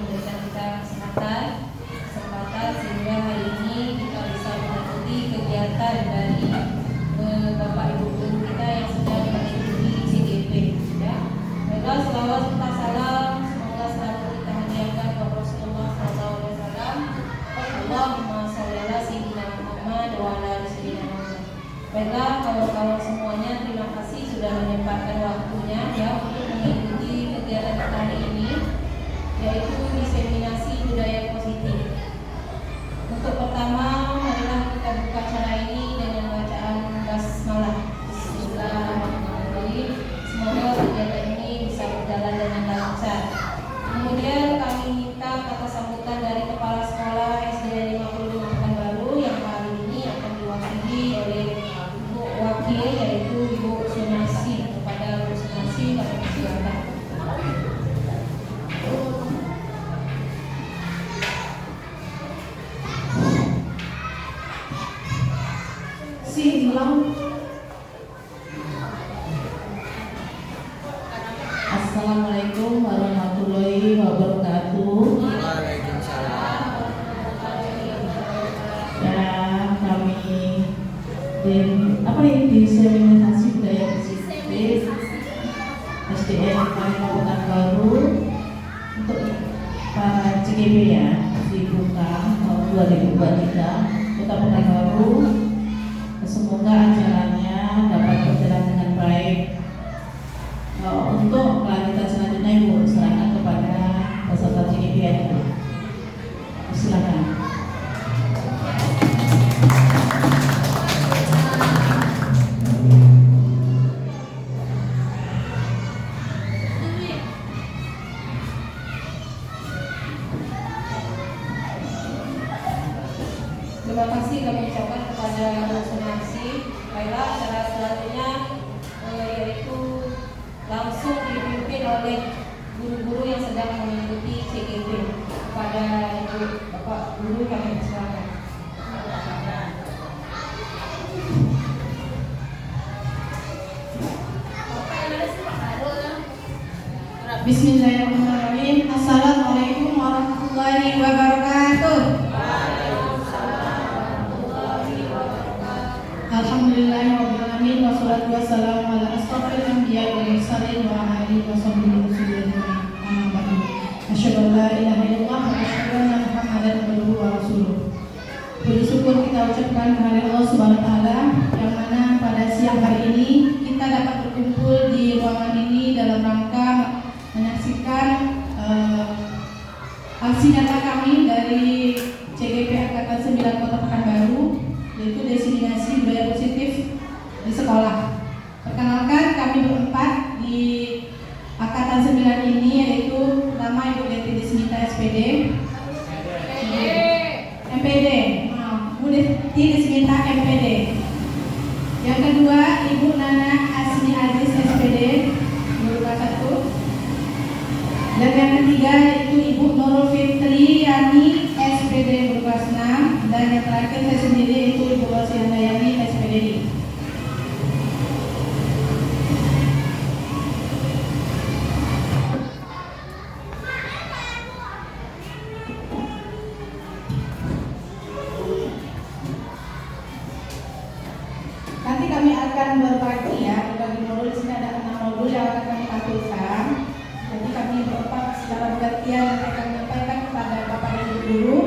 memberikan kita kesempatan sehingga hari ini kita bisa mengikuti kegiatan dari Bapak Ibu guru kita yang sedang mengikuti CGP. Ya, baiklah, selawat serta salam semoga selalu kita hadiahkan kepada Rasulullah SAW. Allahumma sholli ala sayyidina Muhammad wa ala ali sayyidina Muhammad. Baiklah, kawan-kawan semuanya, terima kasih sudah menyempatkan waktunya ya untuk mengikuti kegiatan kita hari ini, yaitu diseminasi budaya positif. Untuk pertama, marilah kita buka acara ini dengan bacaan basmalah. Bismillahirrahmanirrahim. Semoga kegiatan ini bisa berjalan dengan lancar. Kemudian kami minta kata sambutan dari Kepala Sekolah SD 55 Pekanbaru yang kali ini akan diwakili oleh Ibu Wakil, yaitu Ibu Sunasi. Kepada Ibu Sunasi kami persilakan. Assalamualaikum warahmatullahi wabarakatuh. Waalaikumsalam. Ya, kami diseminasi budaya positif SDN Kabupaten Baru untuk para CGP ya, dibuka tahun 2023 Kota Pekanbaru. Semoga acaranya dapat berjalan dengan baik. Untuk kelanjutan selanjutnya Ibu serahkan kepada peserta CGP itu. Silakan. Terima kasih kami ucapkan kepada Bu Sunarsi. Baiklah, acara selanjutnya yaitu langsung dipimpin oleh guru-guru yang sedang mengikuti CGP. Kepada Ibu Bapak Guru kami persilakan. Bismillahirrahmanirrahim. Assalamualaikum warahmatullahi wabarakatuh. Alhamdulillahirrahmanirrahim. Wassalatu wassalamu ala asrofil anbiya wal mursalin wa ala alihi wa sahbihi wasallam. Asyhadu an la ilaha illallah wa asyhadu anna Muhammadan abduhu wa rasuluh. Puji syukur kita ucapkan kepada Allah Subhanahu wa taala yang mana pada siang hari ini kita dapat berkumpul di ruangan ini dalam rangka menyaksikan aksi nyata kami dari CGP Angkatan 9 Kota Pekanbaru, yaitu diseminasi budaya positif di sekolah. Perkenalkan, kami berempat di Angkatan 9 ini, yaitu nama Ibu Deti Desmita SPD, MPD, Bu Deti Desmita MPD. Yang kedua, Ibu Nana Asmi Aziz SPD, guru kelas 1. Dan yang ketiga itu Ibu Nurul Fitriani SPD guru kelas 6. Dan yang terakhir saya sendiri itu Ibu Rosiandayani SPD. Nanti kami akan berbagi ya, berbagi modul. Di sini ada 6 modul yang akan kami tampilkan. Jadi kami berempat secara bergantian akan menyampaikan kepada Bapak dan Ibu guru.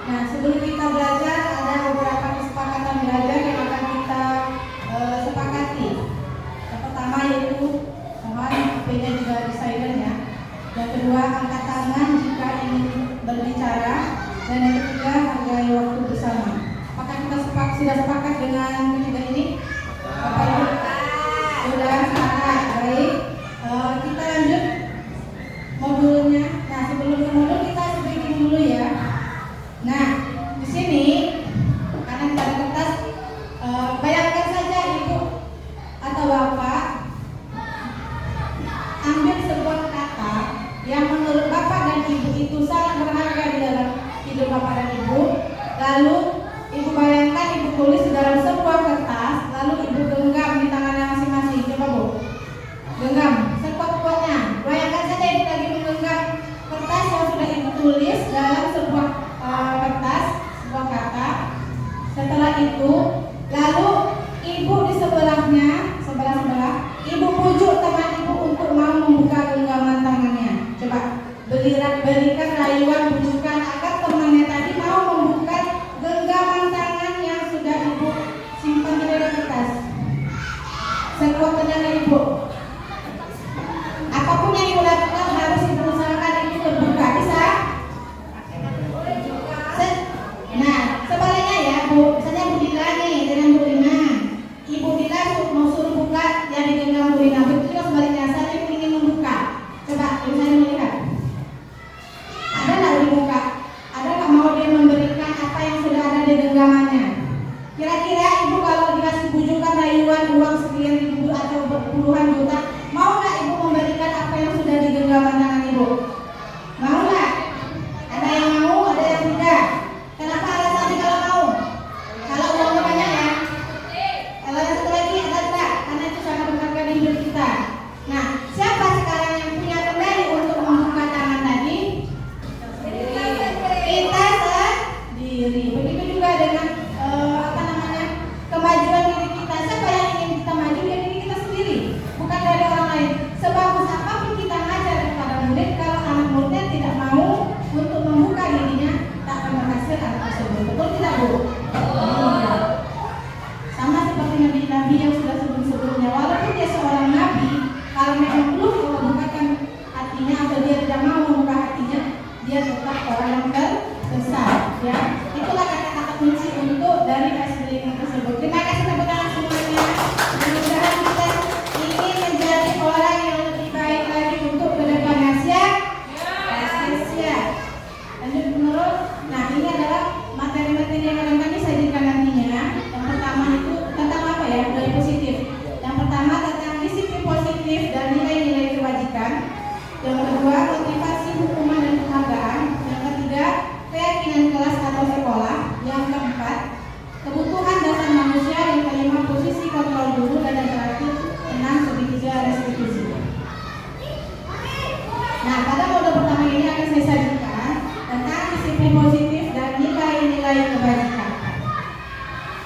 Nah, sebelum kita belajar ada beberapa kesepakatan belajar yang akan kita sepakati. Yang pertama yaitu mohon HP-nya juga di silent ya. Yang kedua, angkat tangan jika ingin berbicara. Dan yang ketiga, hargai waktu bersama. Apakah kita sudah sepakat dengan ketiga ini? Bapak Ibu? Sudah sepakat. Baik. Kita lanjut modulnya. Nah, sebelum ke modul kita speaking dulu ya. Nah, di sini kanan pada kertas, bayangkan saja Ibu atau Bapak ambil sebuah kata yang menurut Bapak dan Ibu itu sangat berharga di dalam hidup Bapak dan Ibu. Lalu Ibu bayangkan Ibu tulis di dalam sebuah kertas, lalu Ibu genggam di tangannya masing-masing. Coba Bu, genggam sekuat-kuatnya. Bayangkan saja Ibu lagi menggenggam kertas yang sudah Ibu tertulis dalam sebuah kertas, sebuah kata. Setelah itu, lalu ibu di sebelahnya, sebelah-sebelah, ibu pujuk teman ibu untuk mau membuka genggaman tangannya. Coba berikan rayuan bujukan agar temannya tadi mau membuka genggaman tangan yang sudah ibu simpan di dalam kertas. Sekuat tenaga ibu. Apapun yang ibu lakukan harus ibu usahakan ibu terbuka. Bisa? Nah, sebaliknya ya Bu, misalnya Bu Dila nih dengan Bu Lina. Ibu Dila mau suruh buka yang digenggam Bu Lina. Begitu juga sebaliknya, saya ingin membuka. Coba ibu saya melihat. Ada nggak dibuka? Ada nggak mau dia memberikan apa yang sudah ada di genggamannya? Kira-kira ibu kalau dikasih bujukan rayuan uang sekian ribu atau puluhan juta, mau nggak ibu memberikan apa yang sudah di genggaman tangan ibu? Mau nggak? Ada yang mau, ada yang tidak. Kenapa alasannya kalau mau? Kalau uangnya banyak ya. Kalau yang satu lagi ada tidak? Karena itu sangat berharga di hidup kita. Nah, siapa sekarang yang punya kendali untuk membuka tangan tadi? Kita sendiri. Begitu juga dengan kemajuan diri kita. Siapa yang ingin kita maju? Ya diri kita sendiri, bukan dari orang lain. Sebagus apapun kita ngajar kepada murid, kalau anak muridnya tidak mau untuk membuka dirinya, tak akan berhasil anak tersebut. Betul tidak Bu? Sama seperti nabi-nabi yang sudah sebelum-sebelumnya, walaupun dia seorang nabi, kalau memang belum membukakan hatinya atau dia tidak mau membuka hatinya, dia tetap orang yang tersesat. Ya, itulah kata-kata kunci untuk dari SBM tersebut. Terima kasih tepuk tangan semuanya. Mudah-mudahan kita ingin menjadi orang yang lebih baik lagi untuk kedepannya. Siap? Siap. Lanjut menurut. Nah, ini adalah materi-materi yang akan kami sajikan nantinya. Yang pertama itu tentang apa ya? Nilai positif. Yang pertama tentang disiplin positif dan nilai-nilai kewajiban. Yang kedua, motivasi hukuman dan penghargaan. Yang ketiga, keyakinan kelas atau sekolah. Yang keempat, kebutuhan dasar manusia. Yang kelima, posisi kontrol guru. Dan yang terakhir, 6 segitiga restitusi. Nah, pada mode pertama ini akan saya sajikan tentang disiplin positif dan nilai-nilai kebajikan.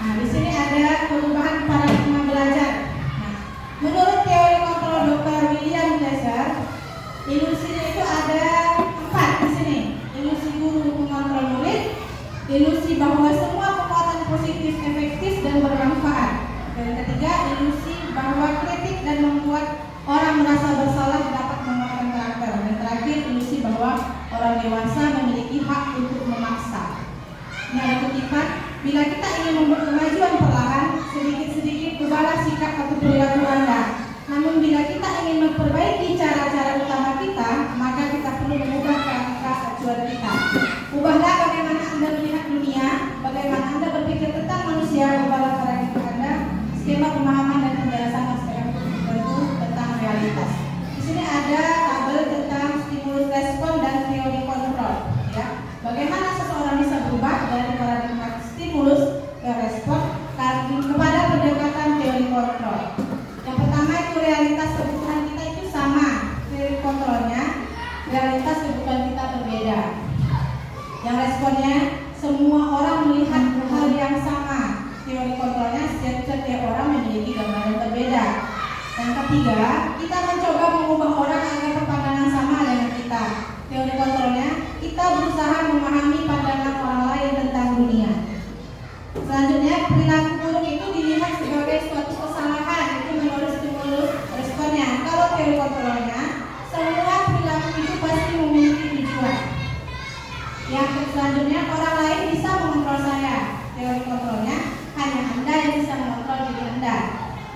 Nah, di sini ada perubahan paradigma belajar. Nah, menurut teori kontrol Dr. William Glasser, ilusinya itu ada 4 di sini. Ilusi guru mengontrol murid, ilusi bahwa semua kekuatan positif efektif dan bermanfaat. Dan yang ketiga, ilusi bahwa kritik dan membuat orang merasa bersalah dapat menguatkan karakter. Dan terakhir, ilusi bahwa orang dewasa memiliki hak untuk memaksa. Ini ada kutipan, bila kita ingin membuat kemajuan perlahan, sedikit-sedikit ubahlah sikap atau perilaku Anda. Namun bila kita ingin memperbaiki cara-cara utama kita, maka kita perlu mengubah kerangka acuan kita. Ubahlah bagaimana Anda melihat dunia, bagaimana Anda berpikir tentang manusia, ubahlah paradigma Anda, skema pemahaman dan penjelasan aspek tertentu tentang realitas. Di sini ada tabel tentang stimulus respon dan teori kontrol. Ya, bagaimana seseorang bisa berubah dari paradigma stimulus ke respon kepada pendekatan teori kontrol. Yang pertama itu realitas kebutuhan kita itu sama, teori kontrolnya realitas kebutuhan kita berbeda. Yang responnya semua orang melihat hal yang sama, teori kontrolnya setiap orang memiliki gambaran berbeda. Yang ketiga, kita mencoba mengubah orang agar berpandangan sama dengan kita. Teori kontrolnya kita berusaha memahami pandangan orang lain tentang dunia. Selanjutnya, perilaku buruk itu dilihat sebagai suatu kesalahan, itu menurut stimulus responnya. Kalau teori kontrolnya, semua perilaku itu pasti memiliki tujuan. Yang selanjutnya, orang lain bisa mengontrol saya. Teori kontrolnya, hanya Anda yang bisa mengontrol diri Anda.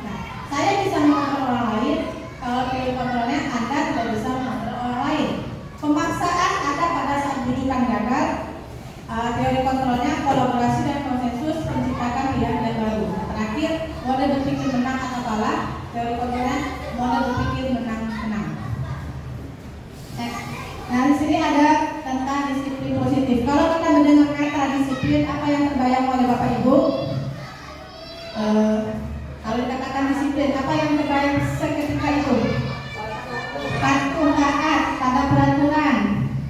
Nah, saya bisa mengontrol orang lain. Kalau teori kontrolnya, Anda tidak bisa mengontrol orang lain. Pemaksaan ada pada saat bujukan gagal. Teori kontrolnya kolaborasi dan konsensus menciptakan pilihan yang baru. Terakhir, mode berpikir menang atau kalah. Teori kontrolnya mode berpikir menang-menang. Nah, di sini ada tentang disiplin positif. Kalau kita mendengar kata disiplin, apa yang terbayang oleh Bapak Ibu? Kalau dikatakan disiplin, apa yang terbayang seketika itu? Patuh, taat, tata peraturan,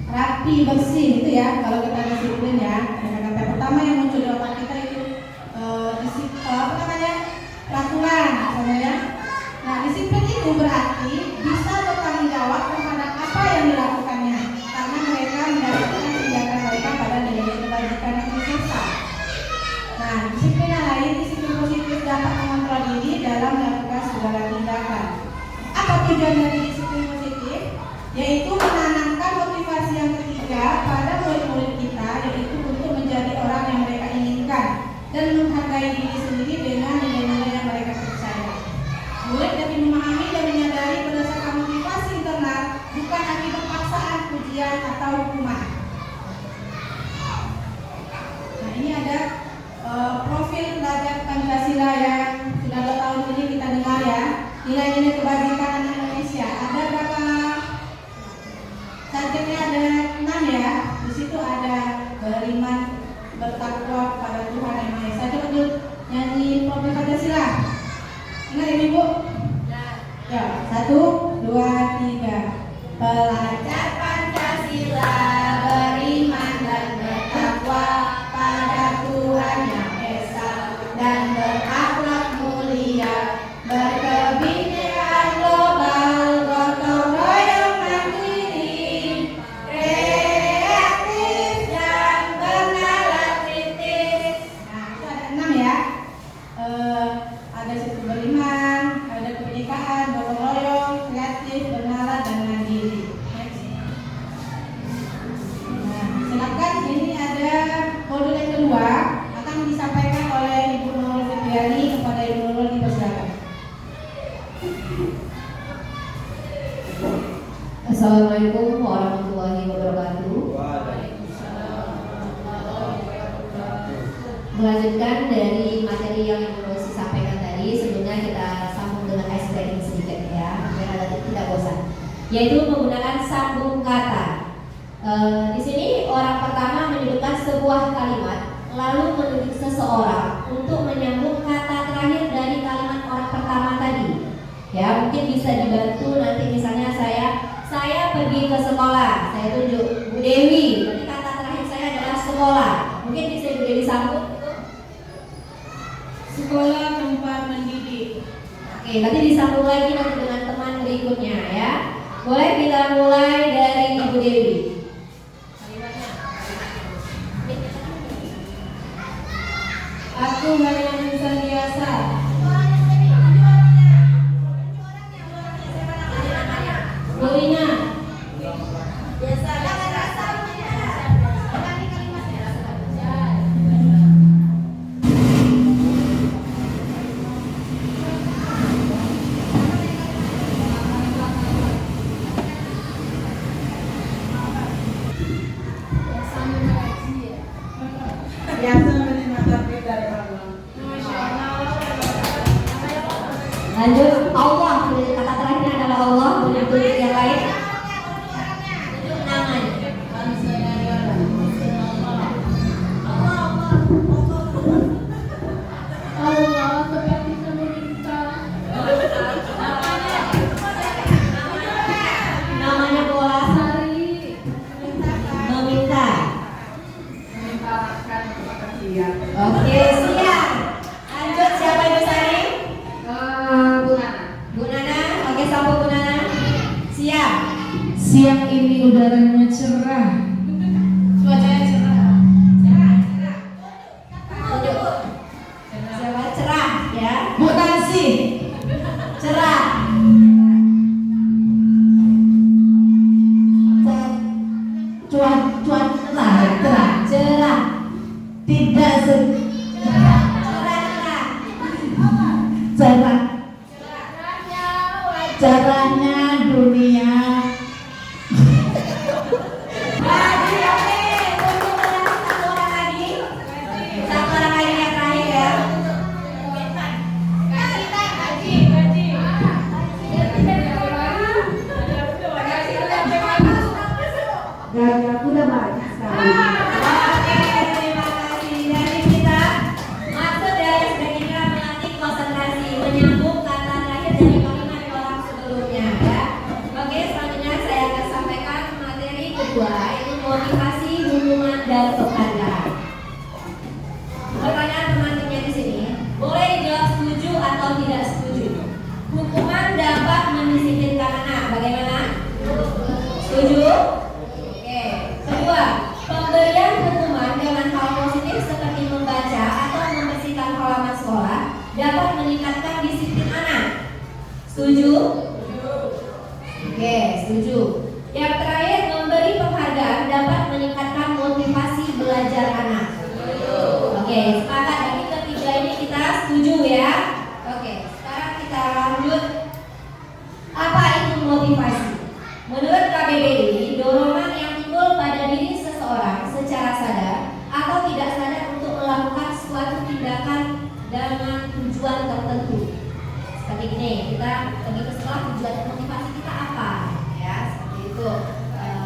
rapi, rapi, bersih itu ya. Kalau kita disiplin ya, kata-kata pertama yang muncul di otak kita itu peraturan, misalnya. Nah, disiplin itu berarti bisa bertanggung jawab kepada apa yang dilakukannya, karena mereka mendapatkan tindakan mereka pada nilai kebajikan yang besar. Nah, disiplin yang lain, disiplin positif dapat mengontrol diri dalam melakukan segala tindakan. Apa tujuan dari disiplin positif? Yaitu menanamkan motivasi yang ketiga pada murid-murid kita, yaitu untuk menjadi orang yang mereka inginkan dan menghargai diri sendiri dengan nilai-nilai yang mereka percaya. Murid dapat memahami dan menyadari berdasarkan motivasi internal, bukan akibat paksaan, pujian atau hukuman. Nah, ini ada profil pelajar Pancasila yang sudah 2 tahun ini kita dengar ya. Nilai-nilai kebajikan anak Indonesia. Ada berapa? Subjeknya ada 6 ya. Di situ ada beriman, bertakwa kepada Tuhan Yang Maha Esa. Coba dulu nyanyi profil Pancasila. Ingat ini Bu? Ya. 1, 2, 3. Pelajar Pancasila beriman dan bertakwa pada Tuhan Yang Esa dan berakhlak mulia, berkebinekaan global, gotong royong mandiri, kreatif dan bernalar kritis. Nah, itu ada 6 ya. Ada situ beriman, ada kebinekaan, gotong royong, kreatif, bernalar dan mandiri. Nah, silakan, ini ada modul yang kedua akan disampaikan oleh Ibu Nurul Fitriani. Kepada Ibu Nurul dipersilakan. Assalamualaikum warahmatullahi wabarakatuh. Melanjutkan dari materi yang Ibu Rosi sampaikan tadi, sebelumnya kita sambung dengan ice breaking sedikit ya, biar tidak bosan. Yaitu menggunakan sambung kata. Di sini orang pertama menyebutkan sebuah kalimat, lalu menunjuk seseorang untuk menyambung kata terakhir dari kalimat orang pertama tadi. Ya, mungkin bisa dibantu nanti misalnya saya pergi ke sekolah, saya tunjuk Bu Dewi, berarti kata terakhir saya adalah sekolah. Mungkin bisa Bu Dewi sambung itu Sekolah tempat mendidik. Oke, nanti disambung lagi nanti dengan teman berikutnya ya. Boleh kita mulai dari Ibu Dewi. Aku Mariam Sandiasa. Bu Ina. Biasa menerima takdir dari Allah. Lanjut, Allah. Kata terakhirnya adalah Allah. Untuk yang lain, tunjuk namanya. Allah seperti meminta. Namanya bola Sari. meminta. Memintakan kepastian. Oke, siap. Lanjut, siapa Ibu Sari? Bu Nana. Bu Nana. Oke, sambung Bu Nana. Siap. Siang ini udaranya cerah. Cuacanya cerah. Tunjuk. Siapa? Cerah ya. Bu Tansi. Cerah. Cuan cerah. Tidak cerah. Cerahnya dunia. Oke, untuk satu orang lagi. Satu orang lagi yang terakhir ya. Dan aku udah banyak sekali. Oke, terima kasih. Dari kita motivasi, hukuman, dan penghargaan. Pertanyaan penantinya di sini, boleh dijawab setuju atau tidak setuju. Hukuman dapat mendisiplinkan anak. Bagaimana? Setuju? Oke. Kedua, pemberian hukuman dengan hal positif seperti membaca atau membersihkan halaman sekolah dapat meningkatkan disiplin anak. Setuju? Oke, setuju. Yang terakhir, memberi penghargaan dapat meningkatkan motivasi belajar anak. Oke, sepakat. Dari ketiga ini kita setuju ya. Oke, sekarang kita lanjut. Apa itu motivasi? Menurut KBBI, dorongan yang timbul pada diri seseorang secara sadar atau tidak sadar untuk melakukan suatu tindakan dengan tujuan tertentu. Seperti ini, kita pergi ke sekolah, tujuan motivasi kita apa? Ya, seperti itu.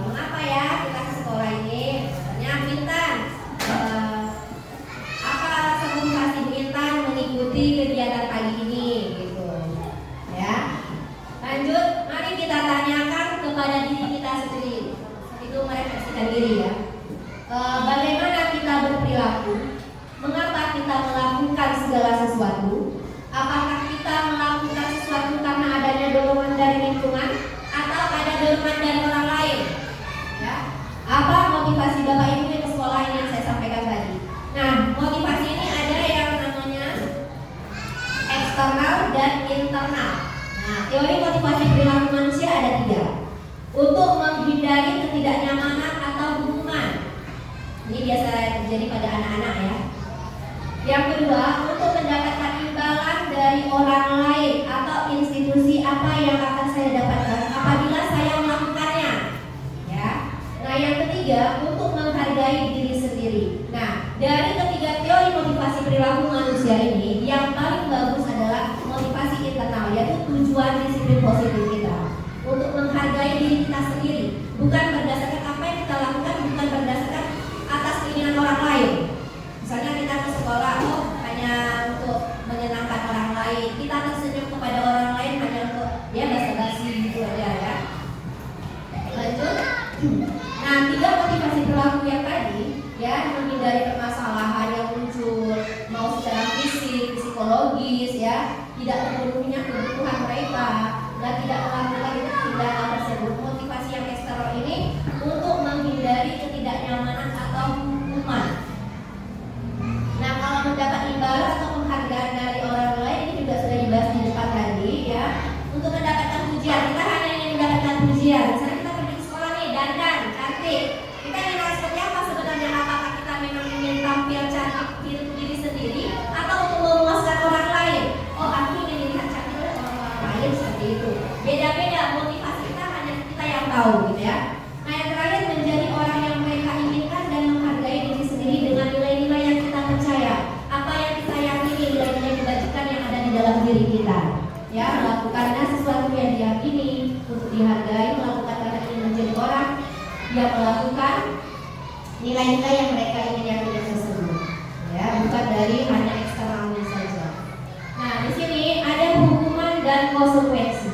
Mengapa ya kita ke sekolah ini? Misalnya Bintan. Apa alasan motivasi Bintan mengikuti kegiatan pagi ini? Gitu. Ya. Lanjut, mari kita tanyakan kepada diri kita sendiri. Itu merefleksikan diri ya. Bagaimana kita berperilaku? Mengapa kita melakukan segala sesuatu? Apakah kita melakukan sesuatu karena adanya dorongan dari lingkungan atau ada dorongan dari orang lain? Ya. Apa motivasi Bapak Ibu yang ke sekolah ini yang saya sampaikan tadi? Nah, motivasi ini ada yang namanya eksternal dan internal. Nah, teori motivasi perilaku manusia ada 3. Untuk menghindari ketidaknyamanan atau hukuman. Ini biasa terjadi pada anak-anak ya. Yang kedua, untuk mendapatkan imbalan dari orang lain atau institusi apa yang akan saya dapatkan apabila saya melakukannya. Ya. Nah, yang ketiga, untuk menghargai diri sendiri. Nah, dari ketiga teori motivasi perilaku manusia ini, yang paling bagus adalah motivasi internal, yaitu tujuan disiplin positif kita untuk menghargai diri kita sendiri, bukan berdasarkan apa yang kita lakukan, bukan berdasarkan atas keinginan orang lain. Misalnya kita ke sekolah, hanya untuk menyenangkan orang lain, kita tersenyum kepada orang lain hanya untuk ya basa-basi gitu aja ya. Lanjut. Nah, 3 motivasi perilaku yang tadi ya, menghindari permasalahan yang muncul, mau secara fisik, psikologis ya, tidak terpenuhinya kebutuhan mereka dan tidak melakukan tindakan tersebut. Motivasi yang eksternal ini untuk menghindari ketidaknyamanan atau hukuman. Nah, kalau mendapat imbalan atau penghargaan dari orang lain ini juga sudah dibahas di depan tadi ya. Untuk mendapatkan pujian, kita hanya ingin mendapatkan pujian. Misalnya kita pergi ke sekolah nih, dandan, cantik. Kita ingin seperti apa sebenarnya? Apakah kita memang ingin tampil cantik diri sendiri atau untuk memuaskan orang lain? Oh, aku ingin dilihat cantik oleh orang lain, seperti itu. Beda-beda motivasi kita, hanya kita yang tahu gitu ya. Nah, yang terakhir, menjadi orang yang mereka inginkan dan menghargai diri sendiri dengan nilai-nilai yang kita percaya. Apa yang kita yakini, nilai-nilai kebajikan yang ada di dalam diri kita. Ya, melakukannya sesuatu yang diyakini untuk dihargai, melakukan karena ingin menjadi orang yang melakukan nilai-nilai yang mereka ingin yakini tersebut. Ya, bukan dari hanya eksternalnya saja. Nah, di sini ada hukuman dan konsekuensi.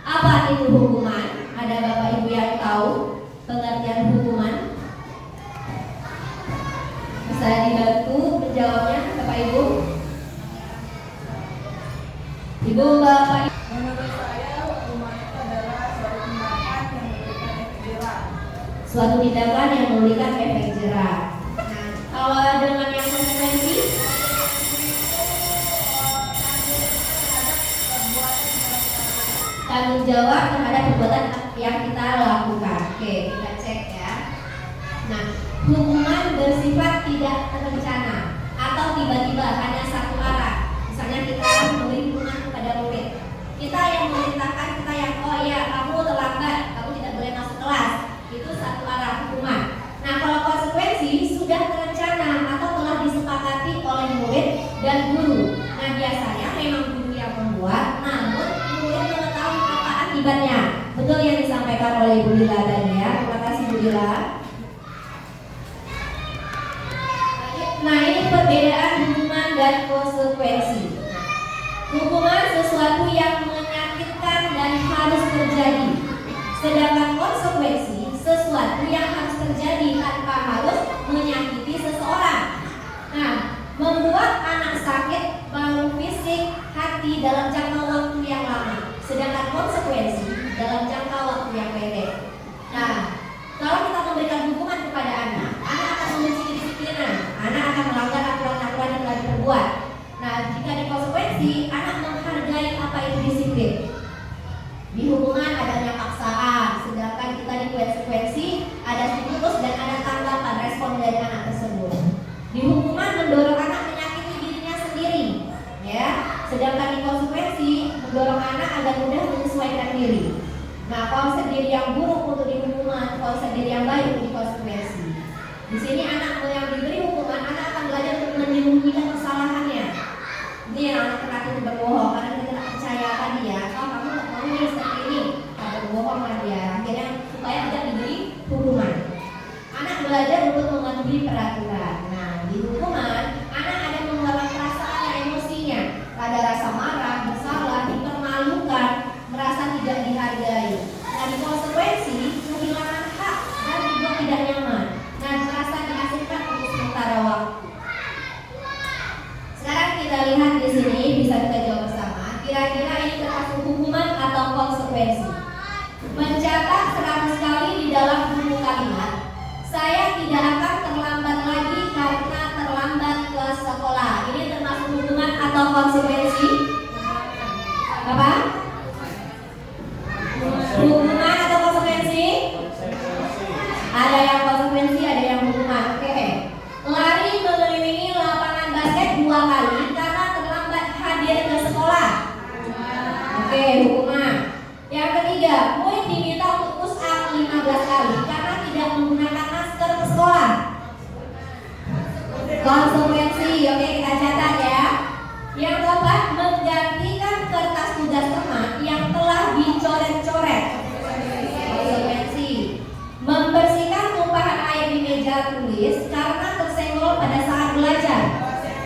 Apa itu hukuman? Ada Bapak Ibu yang tahu pengertian hukuman? Bisa dibantu menjawabnya, Bapak Ibu? Ibu, Bapak Ibu. Menurut saya hukuman itu adalah suatu tindakan yang memberikan efek jerah. Suatu tindakan yang memberikan efek jerah. Nah, kalau dengan yang konsekuensi, tanggung jawab terhadap perbuatan yang kita lakukan. Oke, kita cek ya. Nah, hukuman bersifat tidak terencana atau tiba-tiba, hanya satu arah. Misalnya kita memberi hukuman kepada murid. Kita yang memerintahkan, kita yang oh iya kamu terlambat, kamu tidak boleh masuk kelas. Itu satu arah hukuman. Nah, kalau konsekuensi sudah terencana atau telah disepakati oleh murid dan guru. Nah, biasanya memang guru yang membuat, namun murid mengetahui apa akibatnya. Betul yang disampaikan oleh Ibu Lila tadi ya. Terima kasih Bu Lila. Nah, ini perbedaan hukuman dan konsekuensi. Hukuman sesuatu yang menyakitkan dan harus terjadi. Sedangkan konsekuensi sesuatu yang harus terjadi tanpa harus menyakiti seseorang. Nah, membuat anak sakit baik fisik, hati dalam jangka waktu yang lama, sedangkan konsekuensi dalam jangka waktu yang pendek. Nah, kalau kita memberikan hukuman kepada anak akan membenci kedisiplinan, anak akan melanggar aturan-aturan yang telah diperbuat. Nah, jika dikonsekuensi, anak menghargai apa itu disiplin. Di hukuman adanya paksaan, sedangkan kita di konsekuensi ada stimulus dan ada tanggapan respon dari anak tersebut. Di hukuman mendorong anak menyakiti dirinya sendiri, ya. Sedangkan di konsekuensi mendorong anak agar mudah menyesuaikan diri. Nah, konsep diri yang buruk untuk di hukuman, konsep diri yang baik untuk di konsekuensi. Di sini anak yang diberi hukuman, anak akan belajar untuk menyembunyikan kesalahannya. Ini yang anak terlatih untuk berbohong karena kita tidak percaya tadi ya. Oh, kamu ini seperti ini, kamu berbohong lah dia. Akhirnya supaya tidak diberi hukuman. Anak belajar untuk mematuhi peraturan. Nah, di hukuman, anak ada mengeluarkan perasaan dan emosinya. Ada rasa marah, bersalah, dipermalukan, merasa tidak dihargai. Nah, di konsekuensi kehilangan hak dan juga tidak nyaman. Nah, merasa diasingkan untuk sementara waktu. Sekarang kita lihat di sini, bisa kita jawab bersama. Kira-kira ini termasuk hukuman atau konsekuensi? Mencatat 100 kali di dalam buku kalimat, saya tidak akan terlambat lagi karena terlambat ke sekolah. Ini termasuk hukuman atau konsekuensi? Apa? Hukuman atau konsekuensi? Ada yang konsekuensi, ada yang hukuman. Oke. Lari mengelilingi lapangan basket 2 kali karena terlambat hadir ke sekolah. Oke, hukuman. Yang ketiga, murid diminta untuk push up 15 kali karena tidak menggunakan masker ke sekolah. Konsekuensi. Oke, kita catat ya. Yang keempat, menggantikan kertas tugas teman yang telah dicoret-coret. Konsekuensi. Membersihkan tumpahan air di meja tulis karena tersenggol pada saat belajar.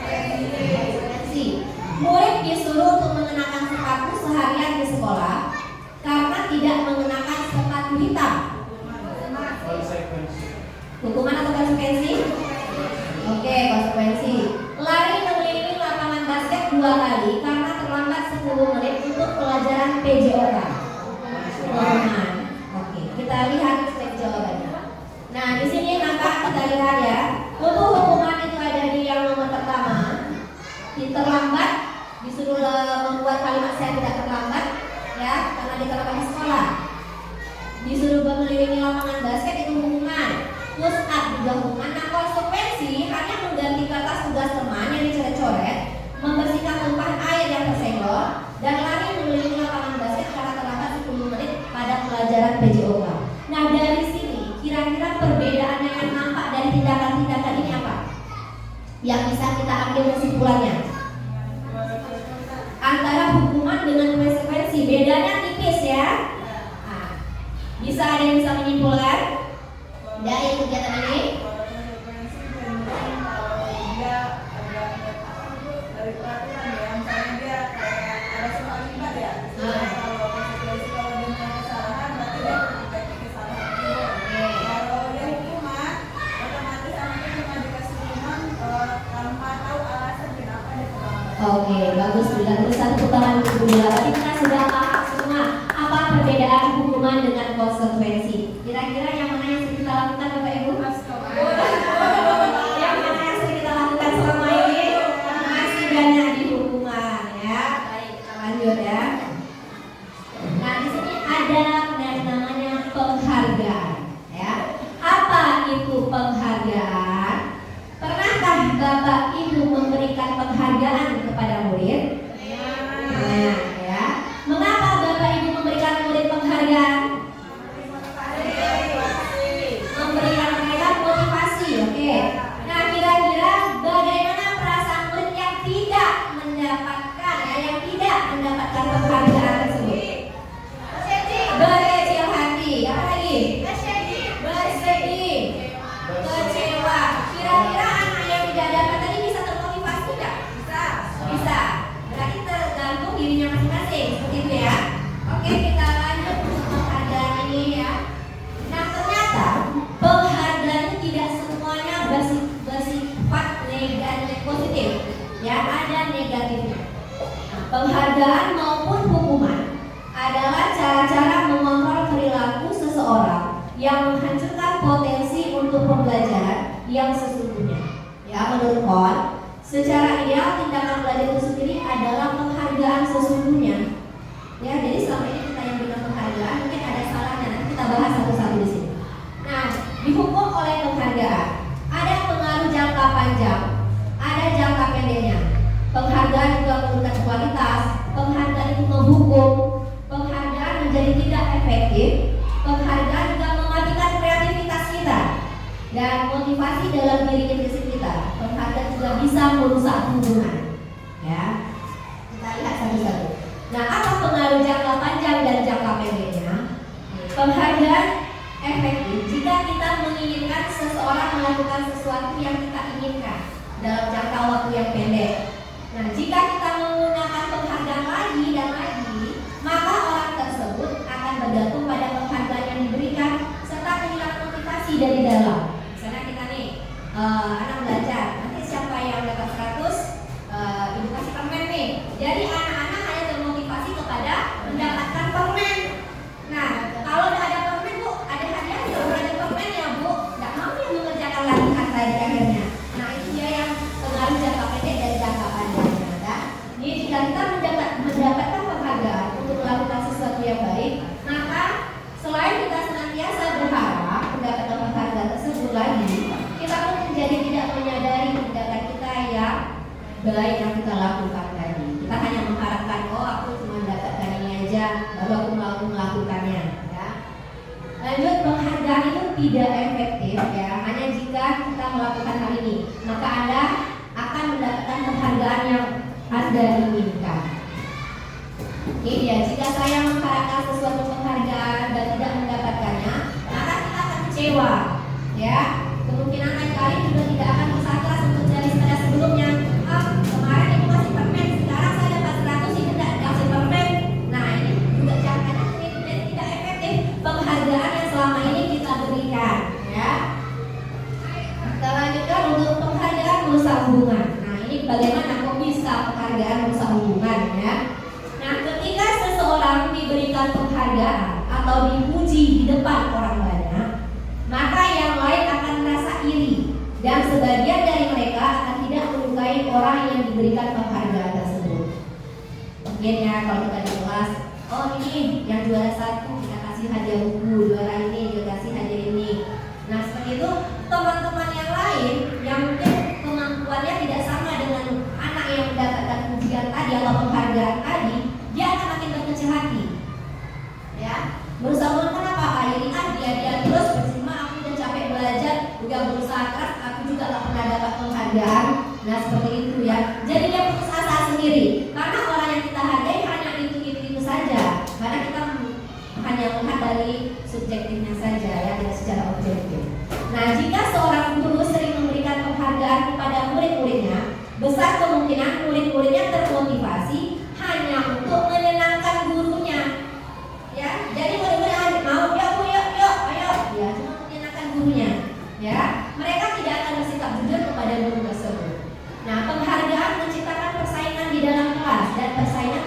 Konsekuensi. Murid disuruh untuk mengenakan sepatu seharian di sekolah karena tidak mengenakan sepatu hitam. Hukuman atau konsekuensi? Oke, konsekuensi. Lari mengelilingi lapangan basket 2 kali karena terlambat 10 menit untuk pelajaran PJOK. Hukuman. Oke, kita lihat step jawabannya. Nah, di sini maka kita lihat ya. Untuk hukuman itu ada di yang nomor pertama. Terlambat, disuruh membuat kalimat saya tidak terlambat, ya, karena dia terlambat di sekolah. Disuruh mengelilingi lapangan basket itu hukuman. Push up juga hukuman. Nah, konsekuensi hanya mengganti kertas tugas teman yang dicoret-coret, membersihkan tumpahan air yang tersenggol, dan lari mengelilingi lapangan basket karena terlambat 10 menit pada pelajaran PJOK. Nah, dari sini kira-kira perbedaan yang nampak dari tindakan-tindakan ini apa? Yang bisa kita ambil kesimpulannya antara hukuman dengan konsekuensi, bedanya tipis ya. Nah, bisa ada yang bisa menyimpulkan dari kegiatan ini? Oke, bagus. Bila satu putaran kedua, tadi kita sudah paham semua apa perbedaan hukuman dengan konsekuensi. Kira-kira yang mana yang sering kita lakukan, Bapak Ibu? Yang mana yang sering kita lakukan selama ini? Masih banyak di hukuman, ya. Baik, kita lanjut ya. Nah, di sini ada yang namanya penghargaan, ya. Apa itu penghargaan? Pernahkah Bapak Ibu memberikan penghargaan kepada murid? Nah, ya. Mengapa Bapak Ibu memberikan murid penghargaan? ya ada negatifnya. Nah, penghargaan maupun hukuman adalah cara-cara mengontrol perilaku seseorang yang menghancurkan potensi untuk pembelajaran yang sesungguhnya. Ya, menurut Kon, secara ideal tindakan belajar itu sendiri adalah penghargaan sesungguhnya. Ya, jadi selama ini kita yang berikan penghargaan mungkin ada salahnya. Nanti kita bahas satu-satu di sini. Nah, dihukum oleh penghargaan. Ada pengaruh jangka panjang, ada jangka pendeknya. Penghargaan juga menurunkan kualitas, penghargaan itu menghukum, penghargaan menjadi tidak efektif, penghargaan juga mematikan kreativitas kita dan motivasi dalam diri kita. Penghargaan juga bisa merusak hubungan. Ya, kita lihat satu-satu. Nah, apa pengaruh jangka panjang dan jangka pendeknya? Penghargaan efektif jika kita menginginkan seseorang melakukan sesuatu yang kita inginkan dalam jangka waktu yang pendek. Nah, jika kita menggunakan penghargaan lagi dan lagi, maka orang tersebut akan bergantung pada penghargaan yang diberikan serta kehilangan motivasi dari dalam. Misalnya kita nih, anak belajar, nanti siapa yang dapat 100, ibu kasih permen nih. Jadi anak-anak hanya termotivasi kepada mendapatkan permen. Nah, kalau udah ada permen bu, ada hadiah ya, udah ada permen ya bu, nggak mau dia mengerjakan lagi kata di akhirnya. Nah, itu dia yang pengaruh jangka pendek dan jangka panjangnya. Nah, jadi jika kita mendapatkan penghargaan untuk melakukan sesuatu yang baik, maka selain kita senantiasa berharap mendapatkan penghargaan tersebut lagi, kita pun menjadi tidak menyadari tindakan kita yang baik yang kita lakukan tadi. Kita hanya mengharapkan, oh aku cuma mendapatkan ini aja, baru aku mau melakukannya. Ya. Lanjut, penghargaan itu tidak efektif ya, hanya jika kita melakukan hal ini, maka Anda akan mendapatkan penghargaan yang Anda inginkan. Oke ya, jika saya mengharapkan sesuatu penghargaan dan tidak mendapatkannya, maka kita akan kecewa. Ya, kemungkinan lain kali juga tidak akan berusaha keras untuk jadi pada sebelumnya. Kemarin ibu kasih permen, sekarang saya dapat 100, ini tidak kasih permen. Nah, ini juga jangkanya tidak efektif penghargaan yang selama ini kita berikan. Ya. Kita lanjutkan untuk penghargaan merusak hubungan. Nah, ini bagaimana kok bisa penghargaan merusak hubungan ya? Nah, ketika seseorang diberikan penghargaan atau dipuji di depan orang banyak, maka yang lain akan merasa iri dan sebagian dari mereka akan tidak menyukai orang yang diberikan penghargaan tersebut. Mungkin ya kalau kita di kelas, oh ini yang juara 1 kita kasih hadiah buku, juara ini kita kasih hadiah ini. Nah seperti itu teman-teman yang lain yang mungkin kemampuannya tidak sama dengan anak yang mendapatkan pujian tadi atau penghargaan tadi, dia akan makin berkecil hati. Ya, berusaha kenapa? Ini dia terus bersama aku udah capek belajar, udah berusaha keras, aku juga gak pernah dapat penghargaan. Nah seperti itu ya. Jadi dia putus asa sendiri karena orang yang kita hargai hanya itu saja. Karena kita hanya melihat dari subjektifnya saja ya, tidak secara objektif. Nah jika seorang guru sering memberikan penghargaan kepada murid-muridnya, besar kemungkinan murid-muridnya termotivasi hanya untuk menyenangkan gurunya. Ya, jadi murid-murid mau yuk, ayo, ya cuma menyenangkan gurunya. Ya, mereka tidak akan bersikap jujur kepada guru tersebut. Nah, penghargaan menciptakan persaingan di dalam kelas dan persaingan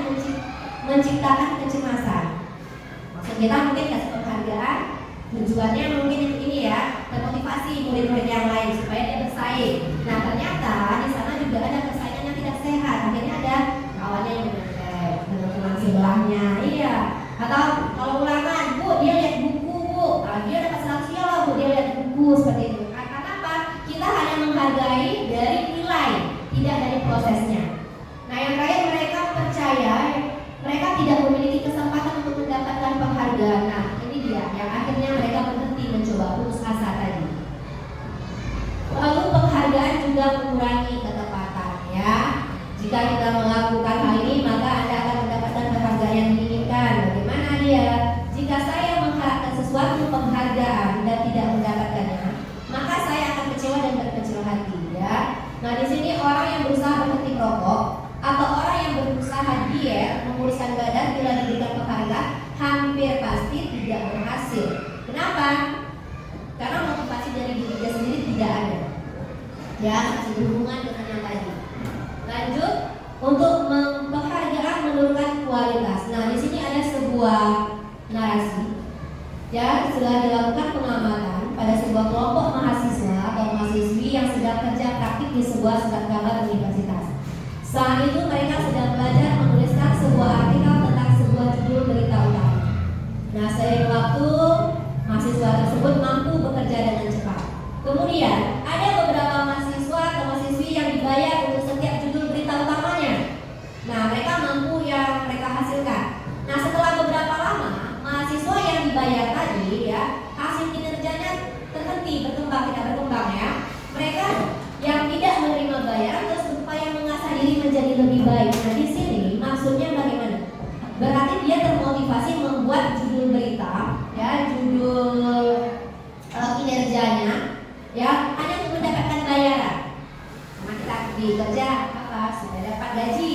menciptakan kecemasan. Maksud kita mungkin kasih penghargaan tujuannya mungkin ini ya, termotivasi murid-murid yang lain supaya dia bersaing. Nah, ternyata di sana juga ada persaingan yang tidak sehat. Akhirnya ada kawannya yang menenteng, teman-teman sebelahnya, iya. Atau kalau ulangan, bu dia lihat buku bu, dia dapat 100 ya bu dia lihat buku seperti itu. Karena apa? Kita hanya menghargai dari nilai, tidak dari prosesnya. Nah yang terakhir mereka percaya mereka tidak memiliki kesempatan untuk mendapatkan penghargaan. Nah ini dia yang akhirnya mereka berhenti mencoba, putus asa tadi. Lalu penghargaan juga mengurangi ketepatan ya. Jika kita melakukan hal ini maka Anda akan mendapatkan penghargaan yang diinginkan. Bagaimana dia? Jika saya mengharapkan sesuatu penghargaan dan tidak mendapatkannya, maka saya akan kecewa dan berkecil hati ya. Nah di sini orang yang berusaha berhenti merokok atau orang yang berusaha diet memuruskan badan bila diberikan penghargaan hampir pasti tidak berhasil. Kenapa? Karena motivasi dari diri dia sendiri tidak ada. Ya, masih berhubungan dengan yang tadi. Lanjut. untuk penghargaan menurunkan kualitas. Nah, di sini ada sebuah narasi. Ya, sudah dilakukan pengamatan pada sebuah kelompok mahasiswa atau mahasiswi yang sedang kerja praktik di sebuah sekat gambar universitas. Saat itu mereka sedang belajar menuliskan sebuah artikel tentang sebuah judul berita utama. Nah, seiring waktu, mahasiswa tersebut mampu bekerja dengan cepat. Kemudian, ada beberapa mahasiswa atau mahasiswi yang dibayar untuk setiap judul berita utamanya. Nah, mereka mampu yang mereka hasilkan. Nah, setelah beberapa lama, mahasiswa yang dibayar tadi ya, hasil kinerjanya terhenti, tidak berkembang ya. Mereka yang tidak menerima bayaran terus berupaya mengasah diri menjadi lebih baik. Nah, di sini maksudnya bagaimana? Berarti dia termotivasi membuat judul berita, ya, judul kinerjanya, ya, hanya untuk mendapatkan bayaran. Sama kita di kerja apa? Supaya dapat gaji.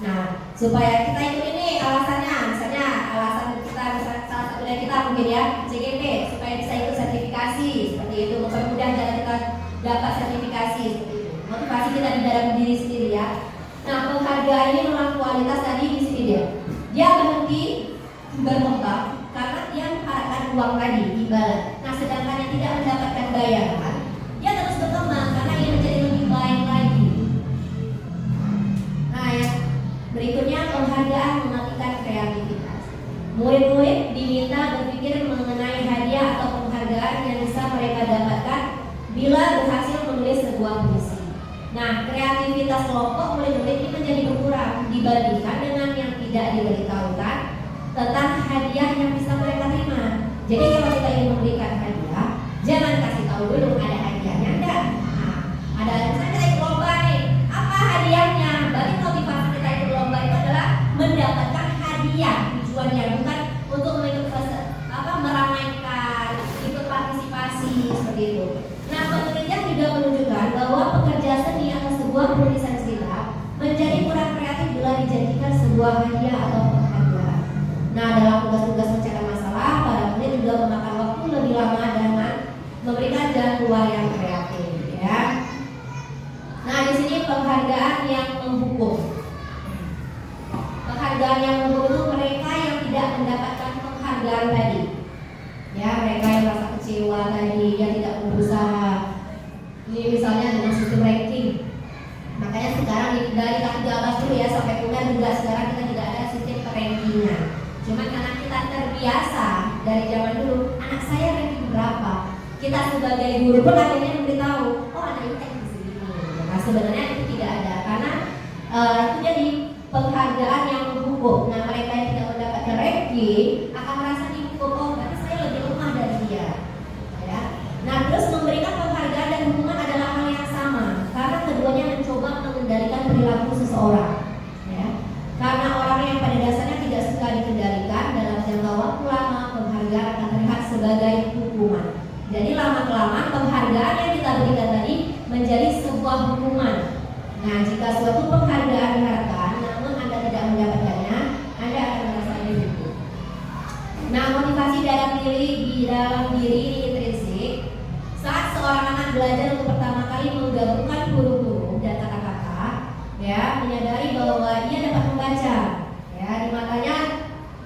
Nah, supaya kita ikut ini alasannya, misalnya alasan kita, misalnya salah satu dari kita mungkin ya CGP, supaya bisa ikut sertifikasi seperti itu, mempermudah jalan kita dapat sertifikasi seperti itu. Motivasi kita di dalam diri sendiri ya. Nah, penghargaan ini memang kualitas tadi di sini dia berhenti berkembang karena dia mengharapkan uang tadi imbalan. Nah, sedangkan yang tidak mendapatkan bayaran, dia terus berkembang karena ingin menjadi lebih baik lagi. Nah, yang berikutnya penghargaan mematikan kreativitas. Murid-murid diminta berpikir mengenai hadiah atau penghargaan yang bisa mereka dapatkan bila berhasil menulis sebuah puisi. Nah, kreativitas kelompok murid-murid ini menjadi berkurang dibandingkan dengan yang tidak diberitahukan tentang hadiah yang bisa mereka terima. Jadi kalau kita ingin memberikan hadiah, jangan kasih tahu dulu ada hadiahnya enggak. Nah, ada misalnya kita ikut lomba nih, apa hadiahnya? Berarti motivasi kita ikut lomba itu adalah mendapatkan hadiah, tujuannya bukan untuk meramaikan, ikut partisipasi seperti itu. Nah, penelitian juga menunjukkan bahwa pekerja seni atau sebuah tulisan cerita menjadi kurang kreatif bila dijanjikan sebuah hadiah atau penghargaan. Nah, dalam tugas-tugas mencari masalah, para murid juga memakan waktu lebih lama dengan memberikan jalan keluar yang kreatif, ya. Nah, di sini penghargaan yang menghukum. Penghargaan yang menghukum itu mereka yang tidak mendapatkan penghargaan tadi. Ya, mereka yang merasa kecewa tadi, yang tidak berusaha. Ini misalnya dengan sistem ranking. Makanya sekarang dari tahun 13 dulu ya sampai kemudian juga sekarang kita tidak ada sistem rankingnya. Cuma karena kita terbiasa dari zaman dulu, anak saya ranking berapa? Kita sebagai guru pun akhirnya memberitahu, oh anak ini ranking segini. Nah, sebenarnya itu tidak ada karena itu jadi penghargaan yang menghukum. Nah, mereka yang tidak mendapatkan ranking akan merasa dihukum, oh berarti saya lebih lemah dari dia. Ya. Nah, terus memberikan penghargaan dan hukuman adalah hal yang sama karena keduanya mencoba mengendalikan perilaku seseorang. Ya. Karena orang yang pada dasarnya tidak suka dikendalikan dalam jangka waktu lama, penghargaan akan terlihat sebagai hukuman. Jadi lama-kelamaan penghargaan yang kita berikan tadi menjadi sebuah hukuman. Nah, jika suatu penghargaan diharapkan, namun Anda tidak mendapatkannya, Anda akan merasa dihukum. Nah, motivasi dalam diri ini intrinsik. Saat seorang anak belajar untuk pertama kali menggabungkan huruf-huruf dan kata-kata, ya, menyadari bahwa ia dapat membaca, ya, di matanya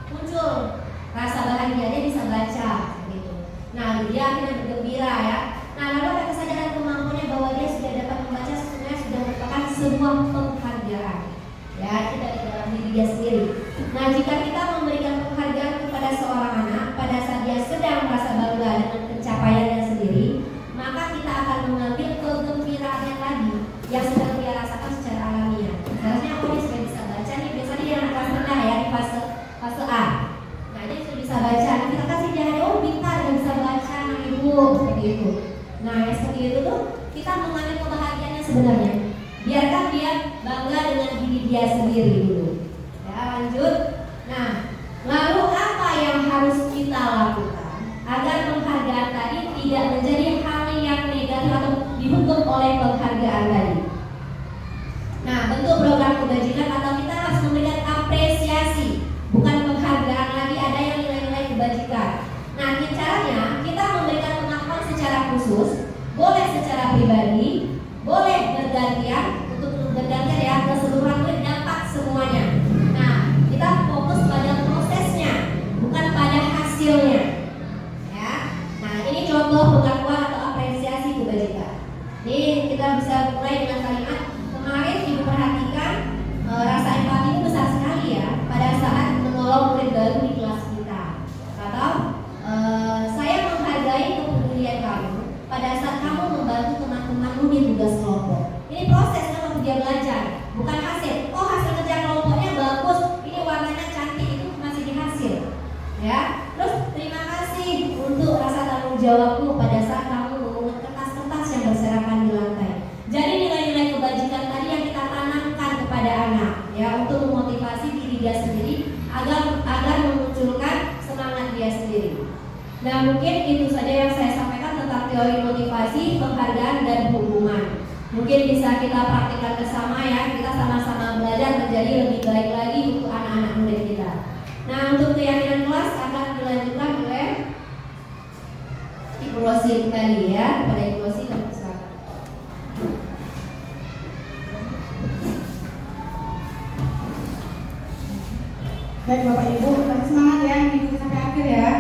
muncul rasa bahagia, dia bisa baca, gitu. Nah, dia akhirnya bergembira, ya. Nah, lalu ada kesadaran kemampuannya bahwa dia sudah dapat membaca, sesungguhnya sudah merupakan sebuah penghargaan, ya, itu dari dalam diri dia sendiri. Nah, jika kita memberikan penghargaan kepada seorang anak pada saat dia sedang merasa bangga dengan pencapaiannya sendiri, maka kita akan mengambil kegembiraannya tadi yang sedang dia rasakan secara alamiah. Seharusnya aku dia sudah bisa baca nih, biasanya dia anak kelas rendah ya di fase A. Nah, dia sudah bisa baca. Nah, kita kasih dia hadiah, oh pintar, dia bisa baca, anak ibu, seperti itu. Nah, yang seperti itu tuh kita mengambil kebahagiaannya sebenarnya. Biarkan dia bangga dengan diri dia sendiri dulu. Ya, lanjut. Nah, lalu apa yang harus kita lakukan agar penghargaan tadi tidak menjadi hal yang negatif atau dihukum oleh penghargaan tadi? Nah, bentuk program kebajikan atau kita harus memberikan apresiasi, bukan penghargaan lagi, ada yang nilai-nilai kebajikan. Nah, caranya kita memberikan pengakuan secara khusus, boleh secara pribadi, boleh bergantian, untuk bergantian ya keseluruhan murid dampak Ini kita bisa mulai dengan kalimat kemarin ibu perhatikan rasa empati itu besar sekali ya pada saat menolong murid baru di kelas kita. Atau saya menghargai kepedulian kamu pada saat kamu membantu teman-temanmu di tugas kelompok. Ini proses kan waktu dia belajar, bukan hasil. Oh hasil kerja kelompoknya bagus, ini warnanya cantik, itu masih di hasil. Ya, terus terima kasih untuk rasa tanggung jawabmu pada saat kamu memungut kertas-kertas yang berserakan di lantai. Jadi nilai-nilai kebajikan tadi yang kita tanamkan kepada anak, ya, untuk memotivasi diri dia sendiri agar memunculkan semangat dia sendiri. Nah, mungkin itu saja yang saya sampaikan tentang teori motivasi, penghargaan, dan hubungan. Mungkin bisa kita praktikkan bersama ya, kita sama-sama belajar menjadi lebih baik lagi untuk anak-anak murid kita. Nah, untuk keyakinan kelas akan dilanjutkan oleh Ibu Rosi kembali ya, kepada Ibu Rosi dan silakan. Baik Bapak Ibu, tetap semangat ya, mengikuti sampai akhir ya.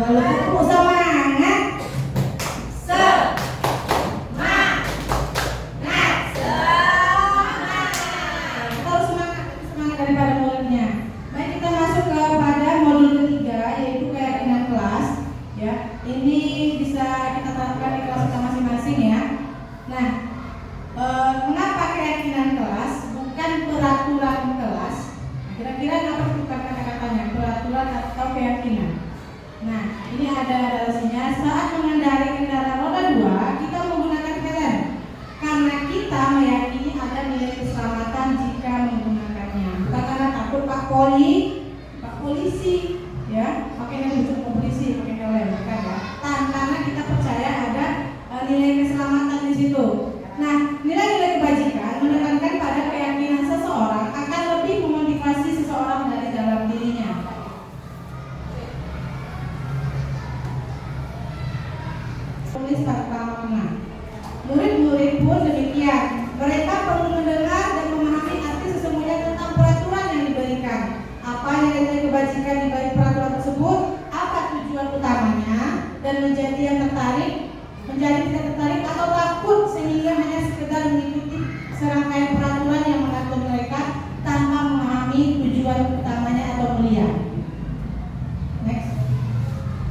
Walaupun semangat. Semangat daripada mulutnya. Baik, kita masuk kepada modul ketiga, yaitu keyakinan kelas. Ya, ini bisa kita terapkan di kelas kita masing-masing ya. Nah, mengapa keyakinan kelas bukan peraturan kelas? Kira-kira apa itu kata-katanya, peraturan atau keyakinan? Nah, ini ada dalilnya. Saat mengendarai kendaraan roda 2, kita menggunakan helm karena kita meyakini ada nilai keselamatan jika menggunakannya. Bukan karena takut Pak polisi, ya, pakai helm polisi, pakai helm, bukan ya? Karena kita percaya ada nilai keselamatan di situ. Nah, nilai-nilai kebajikan menekankan pada keyakinan seseorang akan lebih memotivasi seseorang dari dalam dirinya. Tulis kata makna. Murid-murid pun demikian. Mereka perlu mendengar dan memahami arti sesungguhnya tentang peraturan yang diberikan. Apa nilai kebajikan di balik peraturan tersebut? Apa tujuan utamanya? Dan menjadi tidak tertarik atau takut sehingga hanya sekedar mengikuti serangkaian peraturan yang mengatur mereka tanpa memahami tujuan utamanya atau mulia. Next.